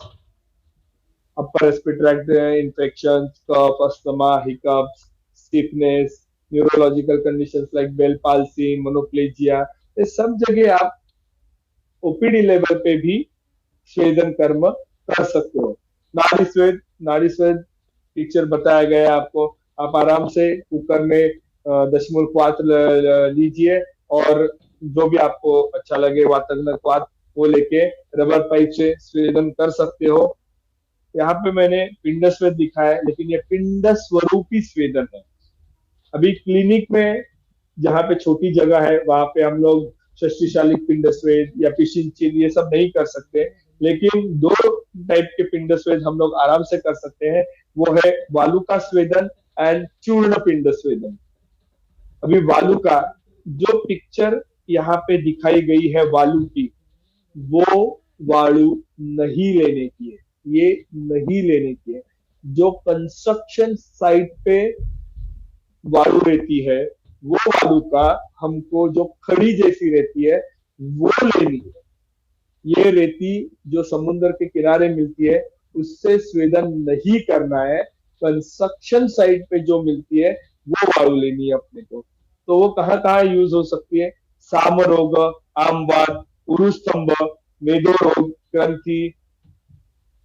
upper respiratory infection, cough, asthma, hiccups, stiffness, neurological conditions like Bell palsy, monoplegia, ये सब जगह आप ओपीडी लेवल पे भी स्वेदन कर्म कर सकते हो। नाड़ी स्वेद, नाड़ी स्वेद पिक्चर बताया गया है आपको। आप आराम से कुकर में दशमूल क्वाथ लीजिए, और जो भी आपको अच्छा लगे वातग्न क्वाथ वो लेके रबर पाइप से स्वेदन कर सकते हो। यहाँ पे मैंने पिंड स्वेद दिखा है, लेकिन ये पिंड स्वरूपी स्वेदन है। अभी क्लिनिक में जहाँ पे छोटी जगह है वहां पे हम लोग शक्तिशाली पिंड स्वेद या पिशिंचिन ये सब नहीं कर सकते, लेकिन दो टाइप के पिंड स्वेद हम लोग आराम से कर सकते हैं। वो है वालुका स्वेदन एंड चूर्ण पिंड स्वेदन। अभी वालुका, जो पिक्चर यहाँ पे दिखाई गई है वालू की, वो वालू नहीं लेने की है, ये नहीं लेने की है। जो कंस्ट्रक्शन साइट पे वालू रहती है, वो वालू का हमको जो खड़ी जैसी रहती है वो लेनी है। ये रेती जो समुद्र के किनारे मिलती है उससे स्वेदन नहीं करना है। कंस्ट्रक्शन साइट पे जो मिलती है वो वालू लेनी है अपने को। तो वो कहाँ कहाँ यूज हो सकती है, सामरोग, आमवाद, उरुस्तंभ, मेदो रोग, ग्रंथि,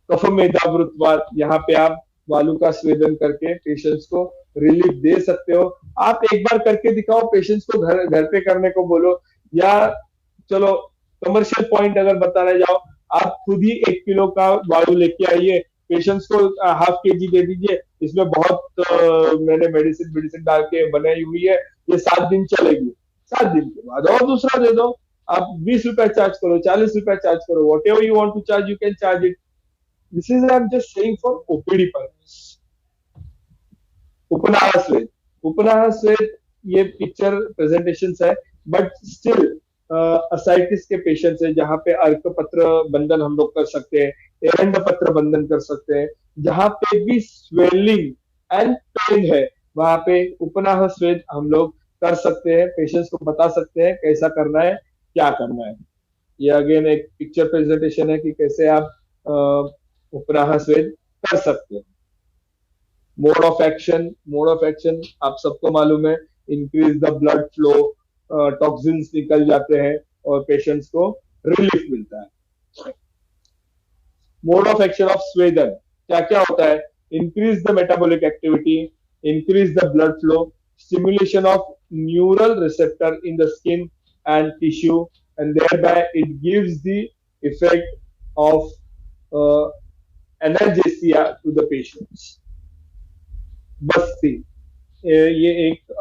कफमेदावृतवात, यहाँ पे आप वालू का स्वेदन करके पेशेंट्स को रिलीफ दे सकते हो। आप एक बार करके दिखाओ, पेशेंट्स को घर घर पे करने को बोलो, या चलो कमर्शियल पॉइंट अगर बताने जाओ, आप खुद ही 1 किलो का वालू लेके आइए, पेशेंट्स को ½ kg दे दीजिए, इसमें बहुत मैंने मेडिसिन मेडिसिन डाल के बनाई हुई है, ये 7 दिन चलेगी, 7 दिन के बाद और दूसरा दे दो। आप 20 रुपए चार्ज करो, 40 रुपए चार्ज करो, whatever you want to charge, you can charge it. This is I am just saying for OPD purpose. उपनाह श्वेत, उपनाह श्वेत ये पिक्चर प्रेजेंटेशन है, बट स्टिल असाइटिस के पेशेंट्स है, जहाँ पे अर्क पत्र बंधन हम लोग कर सकते हैं, एरंड पत्र बंधन कर सकते हैं, जहाँ पे भी स्वेलिंग एंड पेन है, वहां पे उपनाह श्वेत हम लोग कर सकते हैं, पेशेंट्स को बता सकते हैं कैसा करना है, क्या करना है। ये अगेन एक पिक्चर प्रेजेंटेशन है कि कैसे आप उपनाह श्वेत कर सकते हैं। Mode of action, mode of action आप सबको मालूम है, increase the blood flow, toxins निकल जाते हैं और पेशेंट्स को रिलीफ मिलता है। मोड ऑफ एक्शन ऑफ स्वेदन क्या क्या होता है? Increase the metabolic activity, increase the blood flow, stimulation of neural receptor in the skin and tissue, and thereby it gives the effect of analgesia to the patients. बस्ती, ये एक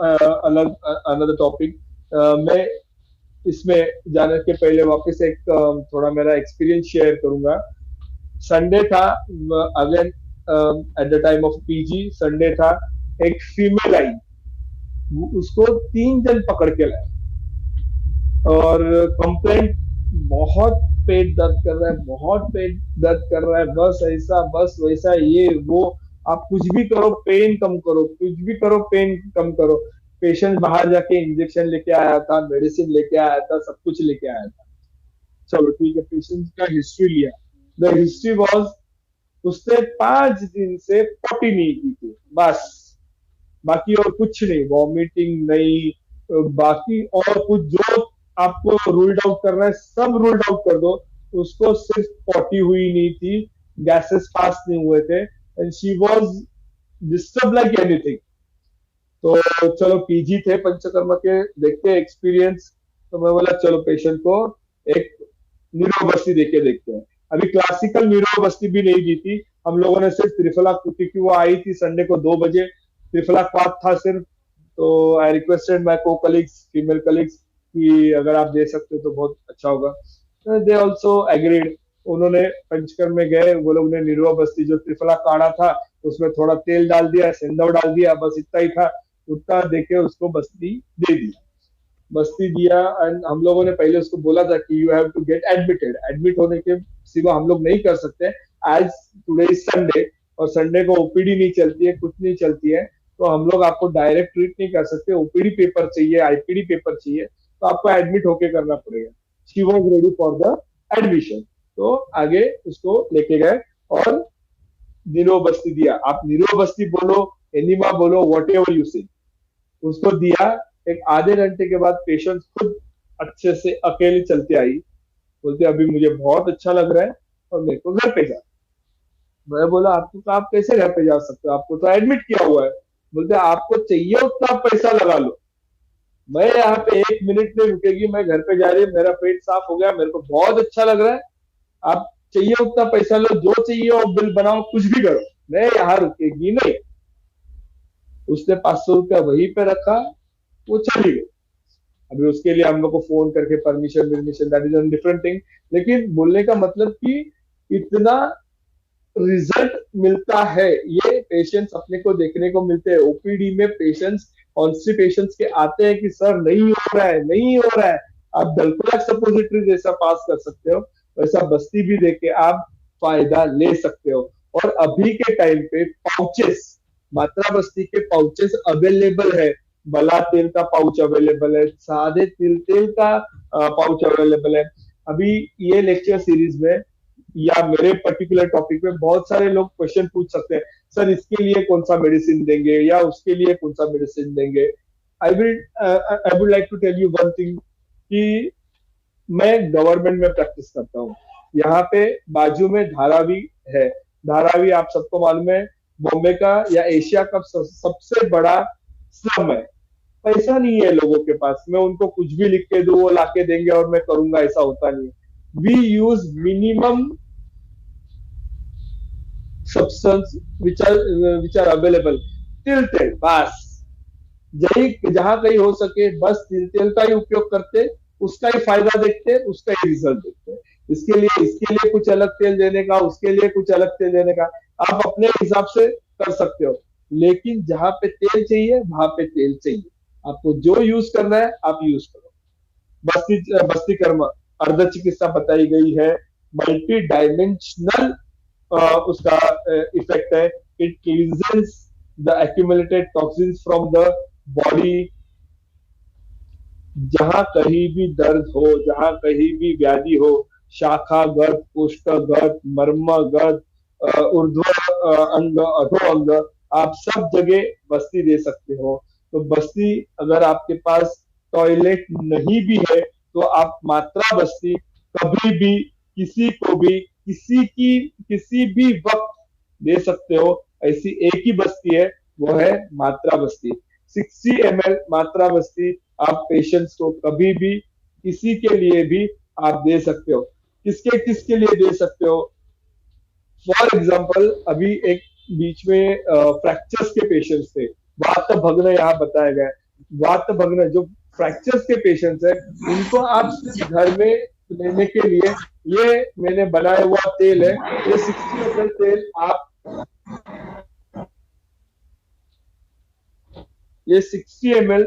अलग अनदर टॉपिक। मैं इसमें जाने के पहले वापस एक थोड़ा मेरा एक्सपीरियंस शेयर करूंगा। संडे था, again at the time of PG, Sunday था, एक फीमेल आई, उसको 3 जन पकड़ के लाए और कंप्लेंट, बहुत पेट दर्द कर रहा है, बहुत पेट दर्द कर रहा है, बस ऐसा बस वैसा, ये वो, आप कुछ भी करो पेन कम करो, कुछ भी करो पेन कम करो। पेशेंट बाहर जाके इंजेक्शन लेके आया था, मेडिसिन लेके आया था, सब कुछ लेके आया था। चलो ठीक है, पेशेंट का हिस्ट्री लिया। द हिस्ट्री वॉज, उसने 5 दिन से पॉटी नहीं की थी, बस, बाकी और कुछ नहीं, वॉमिटिंग नहीं, बाकी और कुछ जो आपको रूल्ड आउट करना है सब रूल्ड आउट कर दो, उसको सिर्फ पॉटी हुई नहीं थी, गैसेस पास नहीं हुए थे, and she was disturb like anything. तो चलो पीजी थे पंचकर्मा के, देखते एक्सपीरियंस, तो मैं बोला चलो पेशेंट को एक न्यूरोबस्ती देके देखते हैं। अभी क्लासिकल न्यूरोबस्ती भी नहीं दी थी हम लोगों ने, सिर्फ त्रिफला, क्योंकि वो आई थी संडे को 2 बजे, त्रिफला क्वाथ था सिर्फ। तो आई रिक्वेस्टेड माई को कलीग्स, फीमेल कलीग्स, कि अगर आप दे सकते हो तो बहुत अच्छा होगा। They also agreed. उन्होंने पंचकर्म में गए, वो लोग ने निरुआ बस्ती जो त्रिफला काढ़ा था उसमें थोड़ा तेल डाल दिया, सेंधव डाल दिया, बस इतना ही था, उतना देके उसको बस्ती दे दी, बस्ती दिया। एंड हम लोगों ने पहले उसको बोला था कि you have to get admitted, admit होने के सिवा हम लोग नहीं कर सकते, एज टुडे इज संडे और संडे को ओपीडी नहीं चलती है, कुछ नहीं चलती है, तो हम लोग आपको डायरेक्ट ट्रीट नहीं कर सकते, ओपीडी पेपर चाहिए, आईपीडी पेपर चाहिए, तो आपको एडमिट होके करना पड़ेगा। She was ready for the admission, तो आगे उसको लेके गए और निरो बस्ती दिया। आप निरो बस्ती बोलो, एनिमा बोलो, वॉट एवर यू से, उसको दिया। एक आधे घंटे के बाद पेशेंट खुद अच्छे से अकेले चलते आई, बोलते अभी मुझे बहुत अच्छा लग रहा है और मेरे को घर पे जा। मैं बोला आपको, तो आप कैसे घर पे जा सकते हो, आपको तो एडमिट किया हुआ है। बोलते आपको चाहिए उतना पैसा लगा लो, मैं यहाँ पे 1 मिनट नहीं रुकेगी, मैं घर पे जा रही हूँ, मेरा पेट साफ हो गया, मेरे को बहुत अच्छा लग रहा है, आप चाहिए उतना पैसा लो, जो चाहिए और बिल बनाओ, कुछ भी करो, मैं यहाँ रुकेगी नहीं। उसने 500 रुपया वहीं पे रखा, वो चली गई। अभी उसके लिए हम लोग को फोन करके permission permission, that is different thing. लेकिन बोलने का मतलब कि इतना रिजल्ट मिलता है, ये पेशेंट्स अपने को देखने को मिलते हैं ओपीडी में। पेशेंट्स, कॉन्स्टिपेशंस के आते हैं कि सर नहीं हो रहा है, नहीं हो रहा है, आप दल्कोलैक सपोजिटरी जैसा पास कर सकते हो, वैसा बस्ती भी देके आप फायदा ले सकते हो। और अभी के टाइम पे पाउचेस, मात्रा बस्ती के पाउचेस अवेलेबल है, बला तेल का पाउच अवेलेबल है, सादे तिल तेल का पाउच अवेलेबल है। अभी ये लेक्चर सीरीज में या मेरे पर्टिकुलर टॉपिक में बहुत सारे लोग क्वेश्चन पूछ सकते हैं, सर इसके लिए कौन सा मेडिसिन देंगे या उसके लिए कौन सा मेडिसिन देंगे। I would like to tell you one thing कि मैं गवर्नमेंट में प्रैक्टिस करता हूँ, यहाँ पे बाजू में धारावी है। धारावी आप सबको मालूम है, बॉम्बे का या एशिया का सबसे बड़ा स्लम है। पैसा नहीं है लोगों के पास, मैं उनको कुछ भी लिख के दूं वो लाके देंगे और मैं करूंगा, ऐसा होता नहीं है। We use minimum substance which are available, तिल तेल बस, जही जहां कहीं हो सके बस तिल तेल का ही उपयोग करते, उसका ही फायदा देखते, उसका ही रिजल्ट देखते। इसके लिए कुछ अलग तेल देने का, उसके लिए कुछ अलग तेल देने का, आप अपने हिसाब से कर सकते हो। लेकिन जहां पे तेल चाहिए वहां पे तेल चाहिए, आपको जो यूज करना है आप यूज करो। बस्ती कर्म अर्ध चिकित्सा बताई गई है, मल्टी डायमेंशनल उसका इफेक्ट है। It cleanses the accumulated toxins from the body. जहां कहीं भी दर्द हो, जहां कहीं भी व्याधि हो, शाखागत, कोष्ठगत, मर्मगत, ऊर्ध्व अंग, अधो अंग, आप सब जगह बस्ती दे सकते हो। तो बस्ती अगर आपके पास टॉयलेट नहीं भी है तो आप मात्रा बस्ती कभी भी किसी को भी किसी भी वक्त दे सकते हो। ऐसी एक ही बस्ती है, वो है मात्रा बस्ती। 60 ml मात्रा बस्ती आप पेशेंट्स को कभी भी किसी के लिए भी आप दे सकते हो। किसके किसके लिए दे सकते हो? फॉर एग्जाम्पल अभी एक बीच में फ्रैक्चर्स के पेशेंट्स थे, वात भग्न यहाँ बताया गया है। वात भग्न जो फ्रैक्चर्स के पेशेंट्स है, उनको आप सिर्फ घर में लेने के लिए, ये मैंने बनाया हुआ तेल है, ये 60 ml तेल आप, ये 60 ml,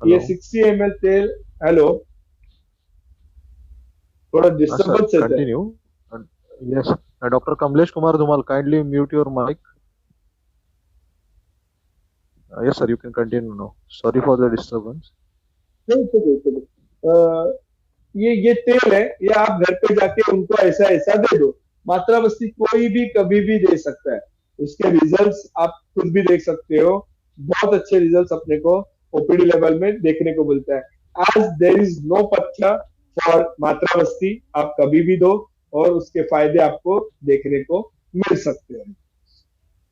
ये हेलो। 60 ml तेल, हेलो, थोड़ा हाँ सर, डिस्टर्बेंस है। Continue. Yes, doctor Kamlesh Kumar Dhumal, kindly mute your mic. Yes sir, you can continue now. Sorry for the disturbance. नहीं, चलो चलो। ये तेल है, ये आप घर पे जाके उनको ऐसा ऐसा दे दो। मात्रा बस्ती कोई भी कभी भी दे सकता है, उसके रिजल्ट्स आप खुद भी देख सकते हो। बहुत अच्छे रिजल्ट्स अपने को ओपीडी लेवल में देखने को मिलता है। आज देर इज नो पथ्य फॉर मात्रा बस्ती, आप कभी भी दो और उसके फायदे आपको देखने को मिल सकते हैं।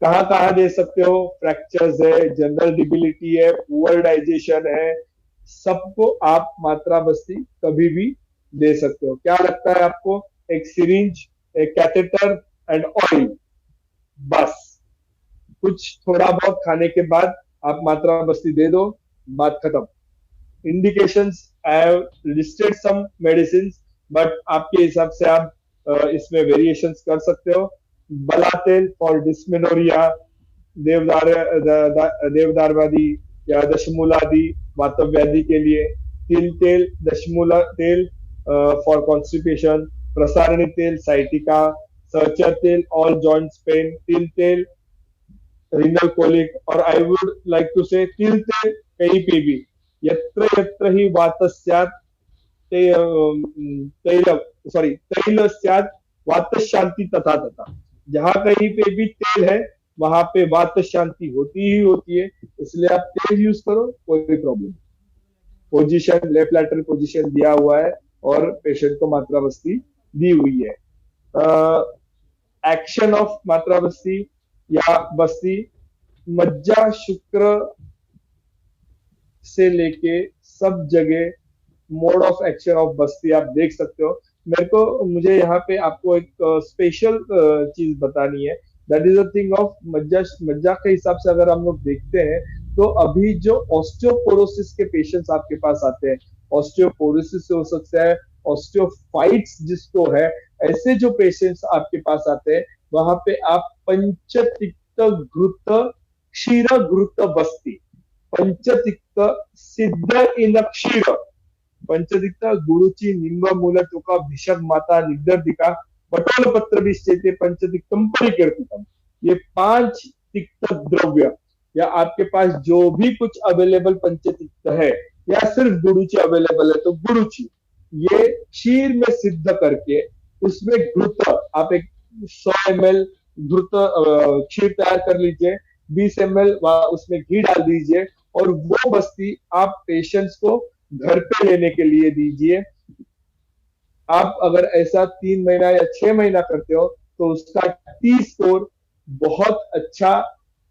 कहाँ कहाँ दे सकते हो? फ्रैक्चर्स है, जनरल डिबिलिटी है, पुअर डाइजेशन है, सबको आप मात्रा बस्ती कभी भी दे सकते हो। क्या लगता है आपको? एक सिरिंज, एक कैथेटर एंड ऑयल, बस कुछ थोड़ा बहुत खाने के बाद आप मात्रा बस्ती दे दो, बात खत्म। Indications, I have listed some medicine, but आपके हिसाब से आप इसमें वेरिएशंस कर सकते हो। बला तेल फॉर डिस्मेनोरिया, देवदार देवदारवादी या दशमूलादि वातव्याधि के लिए, तिल तेल, दशमूला तेल फॉर कॉन्स्टिपेशन, प्रसारणी तेल साइटिका, सर्चर तेल ऑल जॉइंट्स पेन, तिल तेल रीनल कोलिक, और आई वुड लाइक टू से तिल तेल कहीं पे भी, यत्र यत्र ही वातस्यात् तैल, सॉरी तैल स्यात् वात शांति तथा तथा, जहां कहीं पे भी तेल है वहां पे वात शांति होती ही होती है। इसलिए आप तेल यूज करो, कोई problem. Position left lateral position दिया हुआ है और पेशेंट को मात्रा बस्ती दी हुई है। एक्शन ऑफ मात्रा बस्ती या बस्ती, मज्जा शुक्र से लेके सब जगह मोड ऑफ एक्शन ऑफ बस्ती आप देख सकते हो। मुझे यहाँ पे आपको एक स्पेशल चीज बतानी है। That is a thing of मज्जा। मज्जा के हिसाब से अगर हम लोग देखते हैं तो अभी जो ऑस्टियोपोरोसिस के पेशेंट्स आपके पास आते हैं, ऑस्टियोपोरोसिस हो सकता है, ऑस्टियोफाइट्स जिसको है, ऐसे जो पेशेंट्स आपके पास आते हैं वहां पे आप पंचतिक्त घृत क्षीर घृत बस्ती, पंचतिक्त सिद्ध इन क्षीर, पंचतिक्त गुरुची निंब मूल चोका भिषक माता निग्दर्दिका पटोल पत्र विश्चेते पंचतिक्तम परिकीर्तितम, ये 5 तिक्त द्रव्य या आपके पास जो भी कुछ अवेलेबल पंचतिक्त है या सिर्फ गुरुची अवेलेबल है तो गुरुची, ये क्षीर में सिद्ध करके उसमें घृत, आप एक 100 ml घृत क्षीर तैयार कर लीजिए, 20 ml उसमें घी डाल दीजिए और वो बस्ती आप पेशेंट्स को घर पे लेने के लिए दीजिए। आप अगर ऐसा 3 महीना या 6 महीना करते हो तो उसका टी स्कोर बहुत अच्छा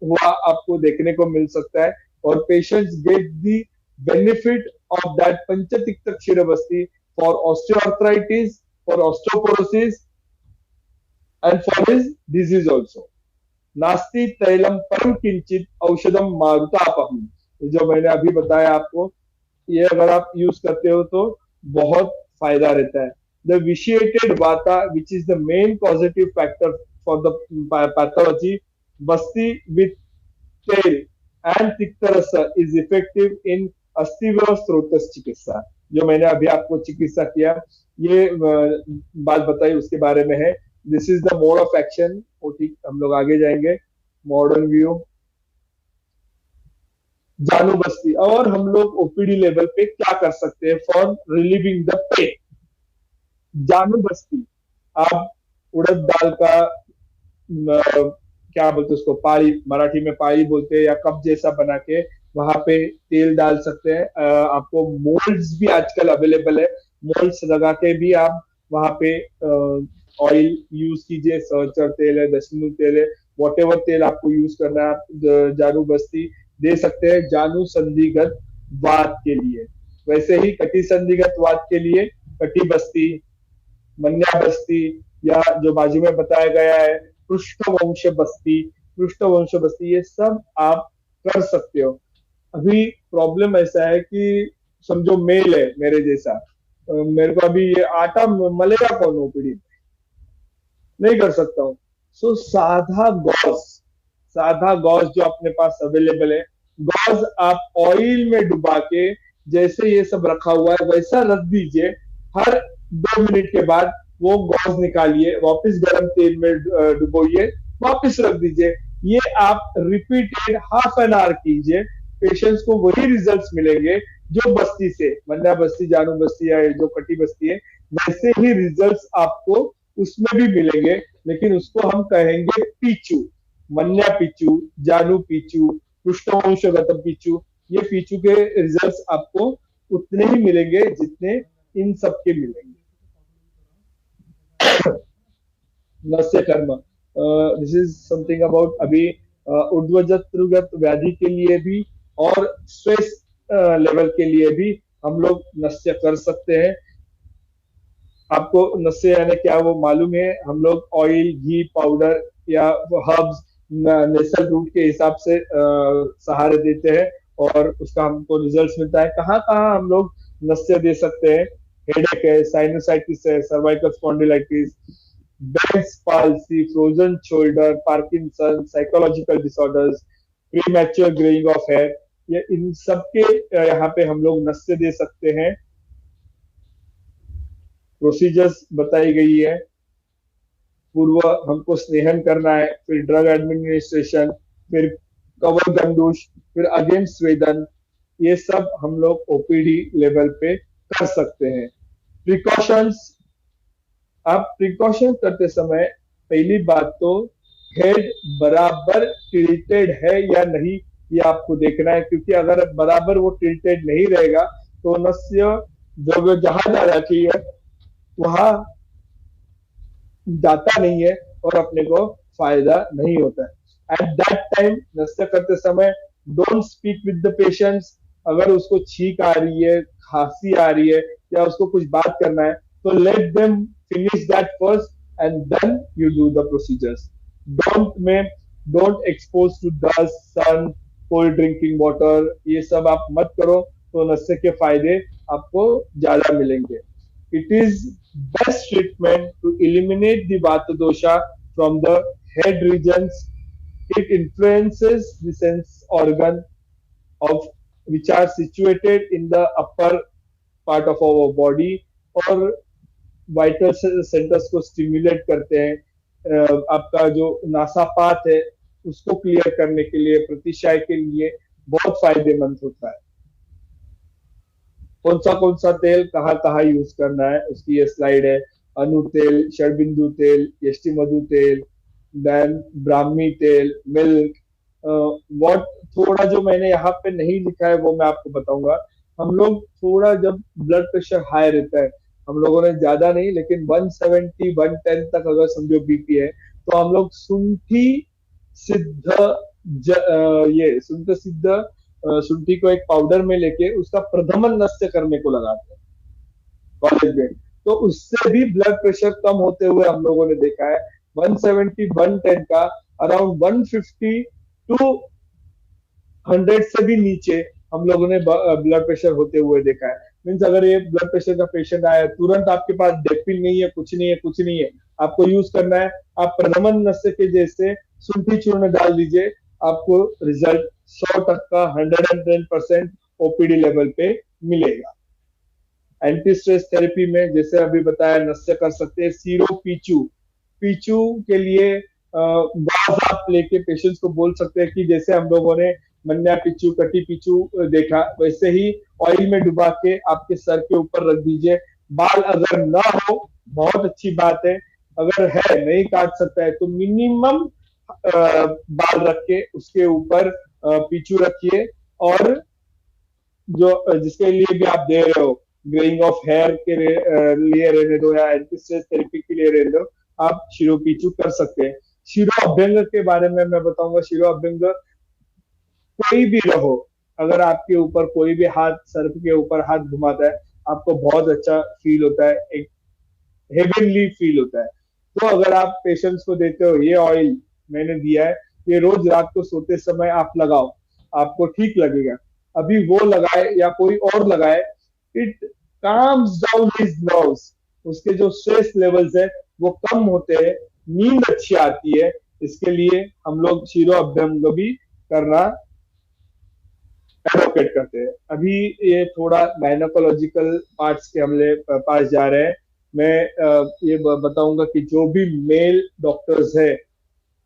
हुआ आपको देखने को मिल सकता है, और patients get the benefit of that panchatikta ksheerabasti for osteoarthritis, for osteoporosis and for his disease also. नास्ति तैलम परम किंचित औषधम मारुतापहम, जो मैंने अभी बताया आपको, ये अगर आप यूज करते हो तो बहुत फायदा रहता है। The vitiated vata which is the main positive factor for the pathology, basti with tel and tiktarasa is effective in asthivyav srotas chikitsa. जो मैंने अभी आपको चिकित्सा किया, ये बात बताई उसके बारे में है। This is the mode of action. ठीक, हम लोग आगे जाएंगे। मॉडर्न व्यू, जानू बस्ती, और हम लोग ओपीडी लेवल पे क्या कर सकते हैं फॉर रिलीविंग द पेन। जानू बस्ती, आप उड़द दाल का क्या बोलते हैं उसको, पाई, मराठी में पाई बोलते हैं, या कप जैसा बना के वहां पे तेल डाल सकते हैं। आपको मोल्ड्स भी आजकल अवेलेबल है, मोल्ड्स लगा के भी आप वहां पे ऑयल यूज कीजिए। सरचर तेल है, दशमूल तेल है, वॉट एवर तेल आपको यूज करना है, आप जानू बस्ती दे सकते हैं जानू संधिगत वात के लिए। वैसे ही कटी संधिगत वात के लिए कटी बस्ती, मन्या बस्ती, या जो बाजू में बताया गया है पृष्ठवंश बस्ती, पृष्ठवंश बस्ती, ये सब आप कर सकते हो। अभी प्रॉब्लम ऐसा है कि समझो मेल है मेरे जैसा, मेरे को अभी ये आटा मलेगा कौन ओपीडी, नहीं कर सकता हूँ। सो साधा गॉज जो अपने पास अवेलेबल है, गॉज आप ऑयल में डुबा के, जैसे ये सब रखा हुआ है वैसा रख दीजिए। हर 2 मिनट के बाद वो गॉज निकालिए, वापस गर्म तेल में डुबोइए, वापस रख दीजिए। ये आप रिपीटेड हाफ एन आवर कीजिए, पेशेंट्स को वही रिजल्ट्स मिलेंगे जो बस्ती से, मन्ना बस्ती, जानू बस्ती या जो कटी बस्ती है, वैसे ही रिजल्ट्स आपको उसमें भी मिलेंगे। लेकिन उसको हम कहेंगे पीचू, मन्या पीचू, जानू पीचू, पृष्ठवंशगत पीचू। ये पीचू के रिजल्ट्स आपको उतने ही मिलेंगे जितने इन सब के मिलेंगे। नस्य कर्म, दिस इज समथिंग अबाउट अभी ऊर्ध्वजत्रगत व्याधि के लिए भी और स्ट्रेस लेवल के लिए भी हम लोग नस्य कर सकते हैं। आपको नस्य यानी क्या वो मालूम है? हम लोग ऑयल, घी, पाउडर या हर्ब्स नेसल रूट के हिसाब से सहारे देते हैं, और उसका हमको रिजल्ट मिलता है। कहाँ कहाँ हम लोग नस्य दे सकते हैं? हेडेक है, साइनोसाइटिस है, cervical spondylitis, Bell's palsy, frozen shoulder, Parkinson, psychological disorders, premature greying of hair, ये इन सब के यहाँ पे हम लोग नस्य दे सकते हैं। प्रोसीजर्स बताई गई है। पूर्व हमको स्नेहन करना है, फिर ड्रग एडमिनिस्ट्रेशन, फिर कवर गंदूश, फिर अगेन स्वेदन, ये सब हम लोग ओपीडी लेवल पे कर सकते हैं। प्रिकॉशंस, आप प्रिकॉशन करते समय पहली बात तो हेड बराबर टिल्टेड है या नहीं, ये आपको देखना है, क्योंकि अगर बराबर वो टिल्टेड नहीं रहेगा तो नस्य जब जहां जाना चाहिए वहां जाता नहीं है और अपने को फायदा नहीं होता है। एट दैट टाइम नस्य करते समय don't speak with the patients. अगर उसको छींक आ रही है, खांसी आ रही है, या उसको कुछ बात करना है, तो let them finish that first and then you do the procedures. Don't expose to dust, sun, cold drinking water, ये सब आप मत करो, तो नस्य के फायदे आपको ज्यादा मिलेंगे। It is best treatment to eliminate the Vata dosha from the head regions. It influences the sense organ of which are situated in the upper part of our body, और वाइटल सेंटर्स को स्टिमुलेट करते हैं। आपका जो नासापात है उसको क्लियर करने के लिए, प्रतिशाय के लिए बहुत फायदेमंद होता है। कौन सा तेल कहाँ कहाँ यूज करना है उसकी ये स्लाइड है। अनु तेल, शरबिंदु तेल, यष्टि मधु तेल, देन ब्राह्मी तेल, मिल्क, वॉट, थोड़ा जो मैंने यहाँ पे नहीं लिखा है वो मैं आपको बताऊंगा। हम लोग थोड़ा जब ब्लड प्रेशर हाई रहता है हम लोगों ने ज्यादा नहीं, लेकिन 170 110 तक अगर समझो बीपी है, तो हम लोग शुंठी सिद्ध ये शुद्ध सिद्ध शुंठी को एक पाउडर में लेके उसका प्रधमन नस्य करने को लगाते हैं कॉलेज में। तो उससे भी ब्लड प्रेशर कम होते हुए हम लोगों ने देखा है। 170 110 का अराउंड 150 टू 100 से भी नीचे हम लोगों ने ब्लड प्रेशर होते हुए देखा है। मीन्स अगर ये ब्लड प्रेशर का पेशेंट आया, तुरंत आपके पास डेपिल नहीं है, कुछ नहीं है, कुछ नहीं है, आपको यूज करना है, आप प्रधमन नस्य के जैसे शुंठी चूर्ण डाल दीजिए, आपको रिजल्ट 100% 110% ओपीडी लेवल पे मिलेगा। एंटी स्ट्रेस थेरेपी में जैसे अभी बताया नस्य कर सकते हैं। सीरो पीचू, पीचू के लिए गाज आप लेके पेशेंट्स को बोल सकते हैं कि जैसे हम लोगों ने मन्या पीचू कटी पीचू देखा, वैसे ही ऑयल में डुबा के आपके सर के ऊपर रख दीजिए। बाल अगर ना हो बहुत अच्छी बात है, अगर है नहीं काट सकता है तो मिनिमम बाल रख के उसके ऊपर पीचू रखिए। और जो जिसके लिए भी आप दे रहे हो, ग्रेइंग ऑफ हेयर के लिए रहने दो या एंटी स्ट्रेस थेरेपी के लिए रहने दो, आप शिरो पीचू कर सकते हैं। शिरो अभ्यंग के बारे में मैं बताऊंगा। शिरो अभ्यंग कोई भी रहो, अगर आपके ऊपर कोई भी हाथ सर के ऊपर हाथ घुमाता है, आपको बहुत अच्छा फील होता है, एक हेवनली फील होता है। तो अगर आप पेशेंट्स को देते हो, ये ऑयल मैंने दिया है, ये रोज रात को सोते समय आप लगाओ, आपको ठीक लगेगा। अभी वो लगाए या कोई और लगाए, it calms down his nerves, उसके जो स्ट्रेस लेवल्स है वो कम होते हैं, नींद अच्छी आती है। इसके लिए हम लोग शिरो अभ्यंग भी करना एडवोकेट करते हैं। अभी ये थोड़ा गायनोकोलॉजिकल पार्ट्स के हमले पास जा रहे हैं। मैं ये बताऊंगा कि जो भी मेल डॉक्टर्स है,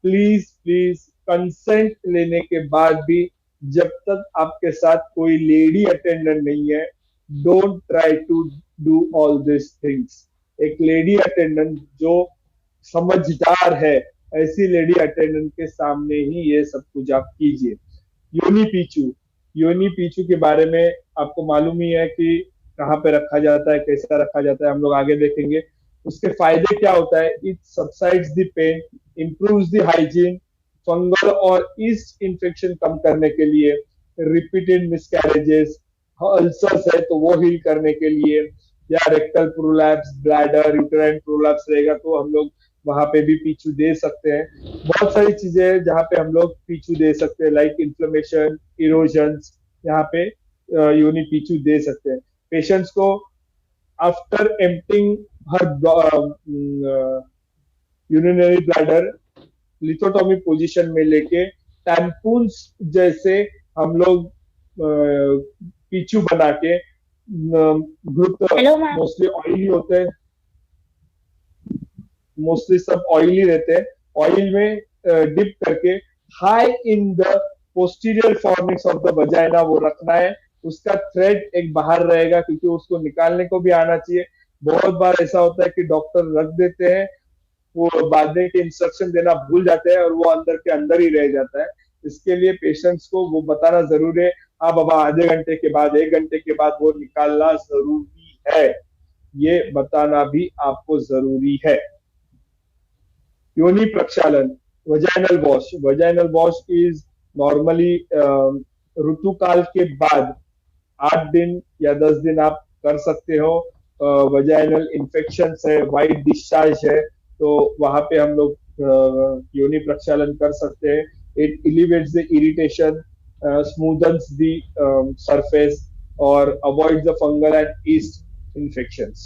प्लीज प्लीज कंसेंट लेने के बाद भी जब तक आपके साथ कोई लेडी अटेंडेंट नहीं है, don't try to do all this things. एक लेडी अटेंडेंट जो समझदार है, ऐसी लेडी अटेंडेंट के सामने ही ये सब कुछ आप कीजिए। योनी पीचू, योनी पीचू के बारे में आपको मालूम ही है कि कहाँ पे रखा जाता है, कैसा रखा जाता है, हम लोग आगे देखेंगे। उसके फायदे क्या होता है? It subsides the pain, improves the hygiene, fungal और ईस्ट इंफेक्शन कम करने के लिए, रिपीटेड मिसकैरेजेस, अल्सर्स है तो वो हील करने के लिए, या rectal prolapse, bladder uterine prolapse रहेगा तो हम लोग वहां पे भी पीछू दे सकते हैं। बहुत सारी चीजें हैं जहाँ पे हम लोग पीछू दे सकते हैं, लाइक इन्फ्लेमेशन, इरोजन, यहाँ पे यूनि पीछू दे सकते हैं। पेशेंट्स को आफ्टर एम्प्टिंग हर यूरिनरी ब्लैडर लिथोटॉमी पोजीशन में लेके टैम्पून्स जैसे हम लोग पीछू बना के, मोस्टली ऑयली होते हैं, मोस्टली सब ऑयली रहते हैं, ऑयल में डिप करके high in the posterior fornix of the vagina वो रखना है। उसका थ्रेड एक बाहर रहेगा क्योंकि उसको निकालने को भी आना चाहिए। बहुत बार ऐसा होता है कि डॉक्टर रख देते हैं, वो बाद में के इंस्ट्रक्शन देना भूल जाते हैं और वो अंदर के अंदर ही रह जाता है। इसके लिए पेशेंट्स को वो बताना जरूरी है। हाँ बाबा, आधे घंटे के बाद, 1 घंटे के बाद वो निकालना जरूरी है, ये बताना भी आपको जरूरी है। योनि प्रक्षालन, vaginal wash, vaginal wash is normally ऋतुकाल के बाद 8 दिन या 10 दिन आप कर सकते हो। वजाइनल इन्फेक्शन है, वाइट डिस्चार्ज है, तो वहां पे हम लोग योनि प्रक्षालन कर सकते हैं। It elevates the irritation, smoothens the surface और avoids the fungal and yeast infections.